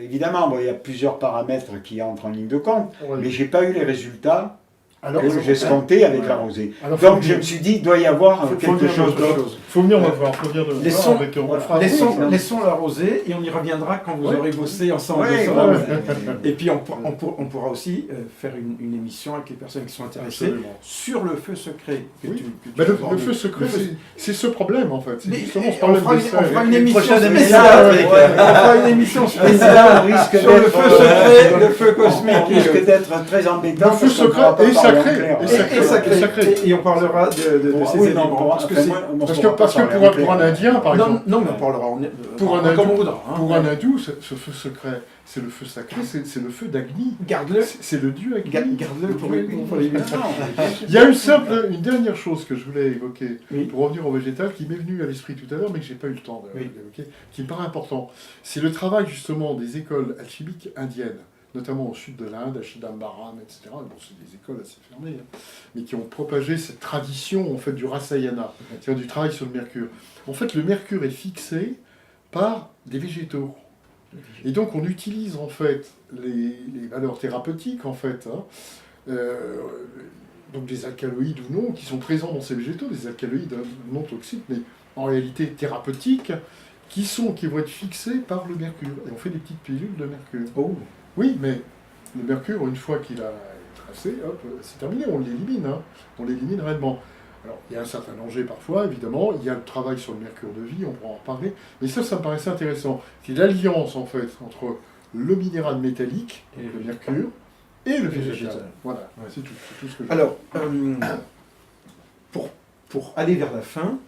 évidemment, bon, il y a plusieurs paramètres qui entrent en ligne de compte, Ouais. mais j'ai pas eu les résultats Alors, que j'escomptais avec la rosée. alors, faut Donc je venir- me suis dit, il doit y avoir faut quelque venir chose me d'autre. voir. Faut venir me voir, faut venir me Laissons- voir avec... On fera un Laissons, truc, hein. laissons la rosée et on y reviendra quand vous Ouais. aurez bossé ensemble Ouais, sur la ouais. rosée. Et puis on pourra aussi faire une émission avec les personnes qui sont intéressées Absolument. sur le feu secret. Que Oui. tu- que tu Bah, le abordes. feu secret, Le feu- c'est ce problème en fait. C'est Mais- justement et ce problème on fera des une- sels. on fera une Une émission prochaine spéciale. émission avec, On fera une émission spéciale Ça risque sur le d'être, feu secret, le feu cosmique. On risque d'être très embêtant. Le feu parce qu'on pourra secret pas est parler en sacré, clair. et Et sacré. sacré. Et on parlera de Bon, ces oui, éléments. non, parce que enfin, c'est- moi, on Parce pourra que, pas parce que parler en pour un clair. Indien, par non, exemple, non, mais on parlera pour un comme hindou, on voudra. hein. pour un hindou, ce feu secret, c'est le feu sacré, c'est le feu d'Agni. Garde-le. C'est le dieu Agni. Garde-le pour Le les dieu pour les- Non, mais bien sûr. Il y a une dernière chose que je voulais évoquer Oui. pour revenir au végétal qui m'est venue à l'esprit tout à l'heure mais que j'ai pas eu le temps Oui. d'évoquer, qui me paraît important. C'est le travail justement des écoles alchimiques indiennes, notamment au sud de l'Inde, à Chidambaram, etc. Bon, c'est des écoles assez fermées, hein, mais qui ont propagé cette tradition en fait du rasayana, c'est-à-dire du travail sur le mercure. En fait, le mercure est fixé par des végétaux. Et donc on utilise en fait les valeurs thérapeutiques en fait, hein, donc des alcaloïdes ou non, qui sont présents dans ces végétaux, des alcaloïdes non toxiques, mais en réalité thérapeutiques, qui vont être fixés par le mercure. Et on fait des petites pilules de mercure. Oh. Oui, mais le mercure, une fois qu'il a tracé, hop, c'est terminé, on l'élimine, hein, on l'élimine réellement. Alors, il y a un certain danger parfois, évidemment, il y a le travail sur le mercure de vie, on pourra en reparler, mais ça me paraissait intéressant. C'est l'alliance, en fait, entre le minéral métallique, Et le mercure, et le végétal. végétal. Voilà, Ouais. c'est tout ce que je... Alors, pour aller vers la fin,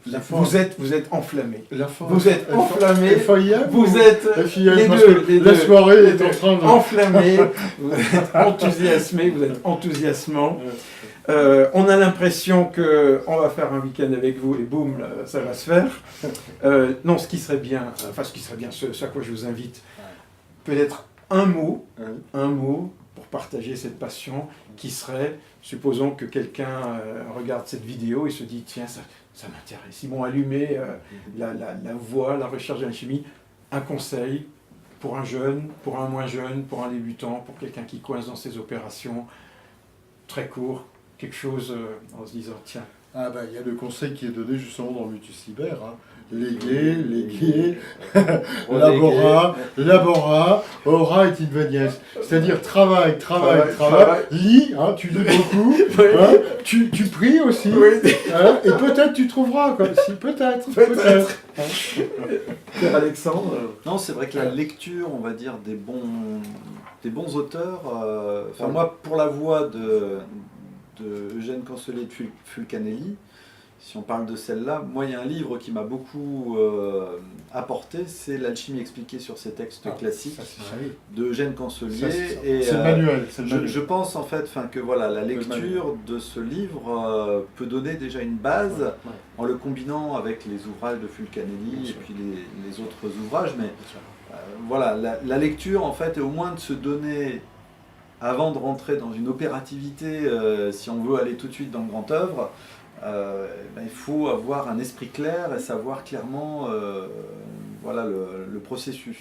La fin- vous êtes enflammé. La fin, Vous êtes enflammé. FIM, Vous ou êtes FIM, les parce deux, que les la deux, soirée les est en deux. train de... Enflammé, vous êtes enthousiasmé, vous êtes enthousiasmant. On a l'impression qu'on va faire un week-end avec vous et boum, là, ça va se faire. Non, ce qui serait bien, ce à quoi je vous invite, peut-être un mot pour partager cette passion qui serait, supposons que quelqu'un regarde cette vidéo et se dit, tiens, ça m'intéresse. Ils m'ont allumé la voie, la recherche de l'alchimie. Un conseil pour un jeune, pour un moins jeune, pour un débutant, pour quelqu'un qui coince dans ses opérations, très court, quelque chose en se disant, tiens. Ah ben, il y a le conseil qui est donné justement dans Mutus Liber, hein. Léguer, labora, ora et invenies. C'est-à-dire travail, lis, hein, tu lis beaucoup, hein, tu pries aussi, hein, et peut-être tu trouveras, quoi. Si, peut-être. Pierre Alexandre. Non, c'est vrai que la lecture, on va dire, des bons auteurs, moi, pour la voix de Eugène Cancelier de Fulcanelli, si on parle de celle-là, moi il y a un livre qui m'a beaucoup apporté, c'est L'alchimie expliquée sur ces textes classiques de Eugène Cancelier. C'est le manuel. Je pense en fait que voilà, la lecture de ce livre peut donner déjà une base en le combinant avec les ouvrages de Fulcanelli et puis les autres ouvrages. Mais voilà, la lecture en fait est au moins de se donner, avant de rentrer dans une opérativité, si on veut aller tout de suite dans le grand œuvre, il faut avoir un esprit clair et savoir clairement le processus.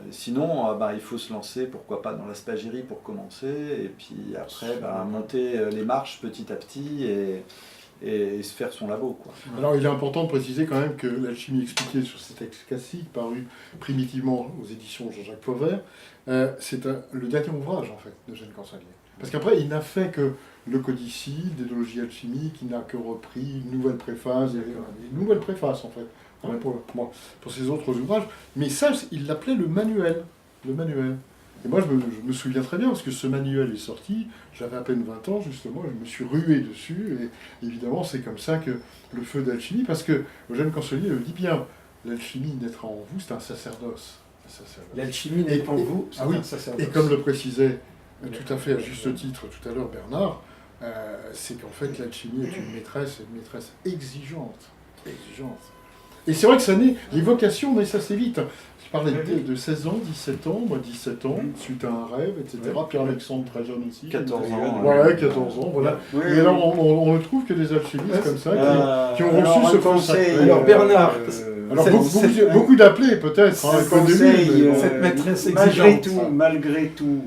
Sinon, il faut se lancer, pourquoi pas, dans la spagyrie pour commencer, et puis après monter les marches petit à petit et se faire son labo, quoi. Alors il est important de préciser quand même que l'alchimie expliquée sur ces textes classiques, paru primitivement aux éditions Jean-Jacques Pauvert, c'est le dernier ouvrage en fait d'Eugène Cancelier. Parce qu'après il n'a fait que le codicile, d'énologie alchimique, il n'a que repris une nouvelle préface, une nouvelle préface en fait, hein, pour ses autres ouvrages. Mais ça, il l'appelait le manuel. Le manuel. Et moi, je me souviens très bien, parce que ce manuel est sorti, j'avais à peine 20 ans, justement, je me suis rué dessus, et évidemment, c'est comme ça que le feu d'alchimie, parce que Eugène Cancelier le dit bien, l'alchimie naîtra en vous, c'est un sacerdoce. L'alchimie n'est pas en vous, c'est un sacerdoce. Et comme le précisait tout à fait à juste titre tout à l'heure Bernard, c'est qu'en fait l'alchimie est une maîtresse exigeante. Et c'est vrai que ça naît, les vocations naissent assez vite. Je parlais de 16 ans, 17 ans, moi 17 ans, suite à un rêve, etc. Pierre-Alexandre très jeune aussi. 14 ans. Ouais, 14 ans, voilà. Et alors on ne trouve que des alchimistes comme ça qui ont reçu ce conseil. Alors Bernard, alors beaucoup d'appelés peut-être, hein, conseil, cette maîtresse exigeante. Malgré tout,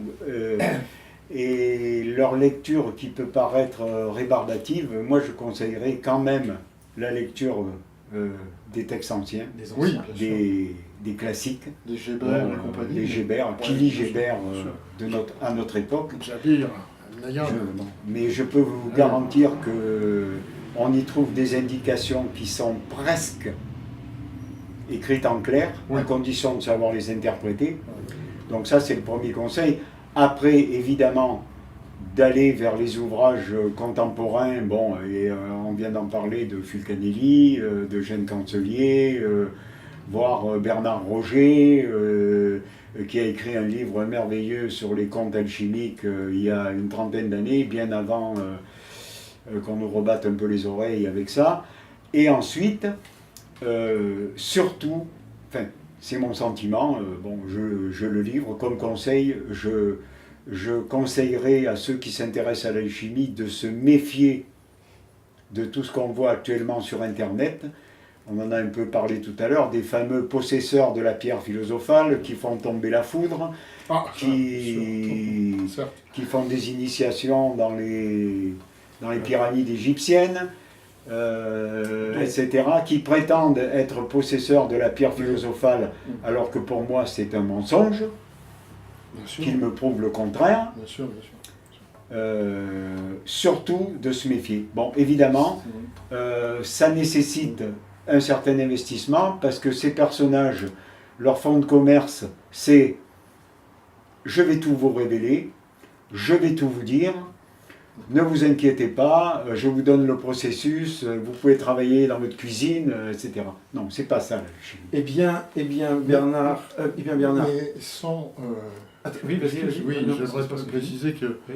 et leur lecture qui peut paraître rébarbative, moi je conseillerais quand même la lecture des textes anciens, des classiques, des Gébert et compagnie. Des Gébert, qui lit Gébert à notre époque. Jabir, mais je peux vous garantir qu'on y trouve des indications qui sont presque écrites en clair, à condition de savoir les interpréter. Donc ça, c'est le premier conseil. Après, évidemment, d'aller vers les ouvrages contemporains, et on vient d'en parler de Fulcanelli, de Eugène Cancelier, voire Bernard Roger, qui a écrit un livre merveilleux sur les contes alchimiques il y a une trentaine d'années, bien avant qu'on nous rebatte un peu les oreilles avec ça. Et ensuite, surtout, c'est mon sentiment, je le livre comme conseil, je conseillerais à ceux qui s'intéressent à l'alchimie de se méfier de tout ce qu'on voit actuellement sur Internet, on en a un peu parlé tout à l'heure, des fameux possesseurs de la pierre philosophale qui font tomber la foudre, Ah, qui certes. font des initiations dans les pyramides égyptiennes, etc., qui prétendent être possesseurs de la pierre philosophale, alors que pour moi c'est un mensonge, Bien sûr. qu'ils me prouvent le contraire. Bien sûr, bien sûr. Surtout de se méfier. Bon, évidemment, ça nécessite un certain investissement parce que ces personnages, leur fonds de commerce, c'est je vais tout vous révéler, je vais tout vous dire, ne vous inquiétez pas, je vous donne le processus, vous pouvez travailler dans votre cuisine, etc. Non, c'est pas ça l'alchimie. Eh bien, Bernard. Mais sans... Attends, oui, vas-y. Oui, Non, j'aimerais c'est pas ce que je dis. préciser que, Oui.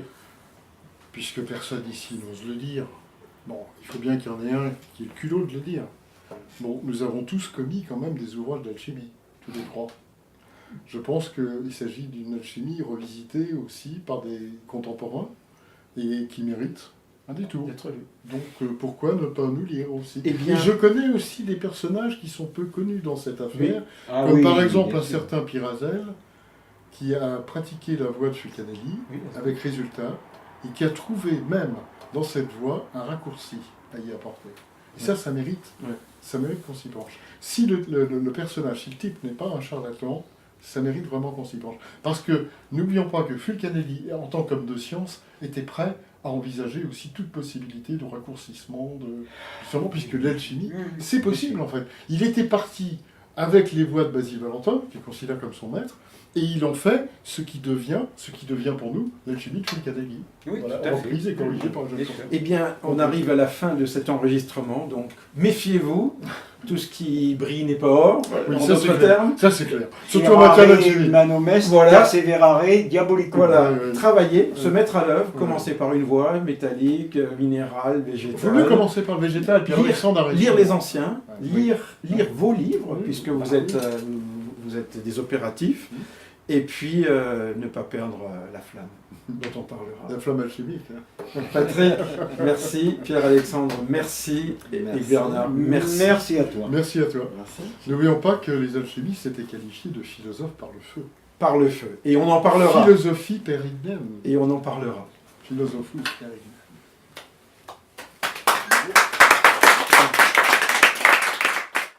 puisque personne ici n'ose le dire, bon, il faut bien qu'il y en ait un qui ait le culot de le dire. Bon, nous avons tous commis quand même des ouvrages d'alchimie, tous les trois. Je pense qu'il s'agit d'une alchimie revisitée aussi par des contemporains et qui mérite un détour. D'être lu. Donc pourquoi ne pas nous lire aussi? Eh bien- Et je connais aussi des personnages qui sont peu connus dans cette affaire, Ah comme oui, par exemple bien un sûr. certain Pirazel qui a pratiqué la voie de Fulcanelli Oui, avec résultat et qui a trouvé même dans cette voie un raccourci à y apporter. Et ça mérite, Ouais. ça mérite qu'on s'y penche. Si le personnage, si le type n'est pas un charlatan, ça mérite vraiment qu'on s'y penche. Parce que n'oublions pas que Fulcanelli, en tant qu'homme de science, était prêt à envisager aussi toute possibilité de raccourcissement, justement, puisque l'alchimie, c'est possible en fait. Il était parti avec les voies de Basile Valentin, qu'il considère comme son maître, et il en fait ce qui devient pour nous l'alchimie de Fulcanelli. Oui, Voilà, tout à fait. reprise et corrigée par le jeune Bien sûr. Fulcanelli. Eh bien, on arrive à la fin de cet enregistrement, donc méfiez-vous. Tout ce qui brille n'est pas or, Oui, en ça c'est d'autres clair. termes. Ça c'est clair. Surtout en matière d'alchimie. Manomes, Voilà. perseverare, diabolico. Voilà, Ouais. travailler, se mettre à l'œuvre, Ouais. commencer par une voie métallique, minérale, Il faut mieux végétale. commencer par le végétal, puis Lire- Alexandre a raison. Lire les anciens, Ouais. lire vos livres, Oui. puisque vous êtes des opératifs, et puis ne pas perdre la flamme, dont on parlera. La flamme alchimique. Hein. Patrick, merci. Pierre-Alexandre, merci. Et Merci. Bernard, merci. Merci à toi. Merci à toi. Merci. N'oublions pas que les alchimistes étaient qualifiés de philosophes par le feu. Par le feu. Et on en parlera. Philosophie pérignem. Et on en parlera. Philosophus pérignem.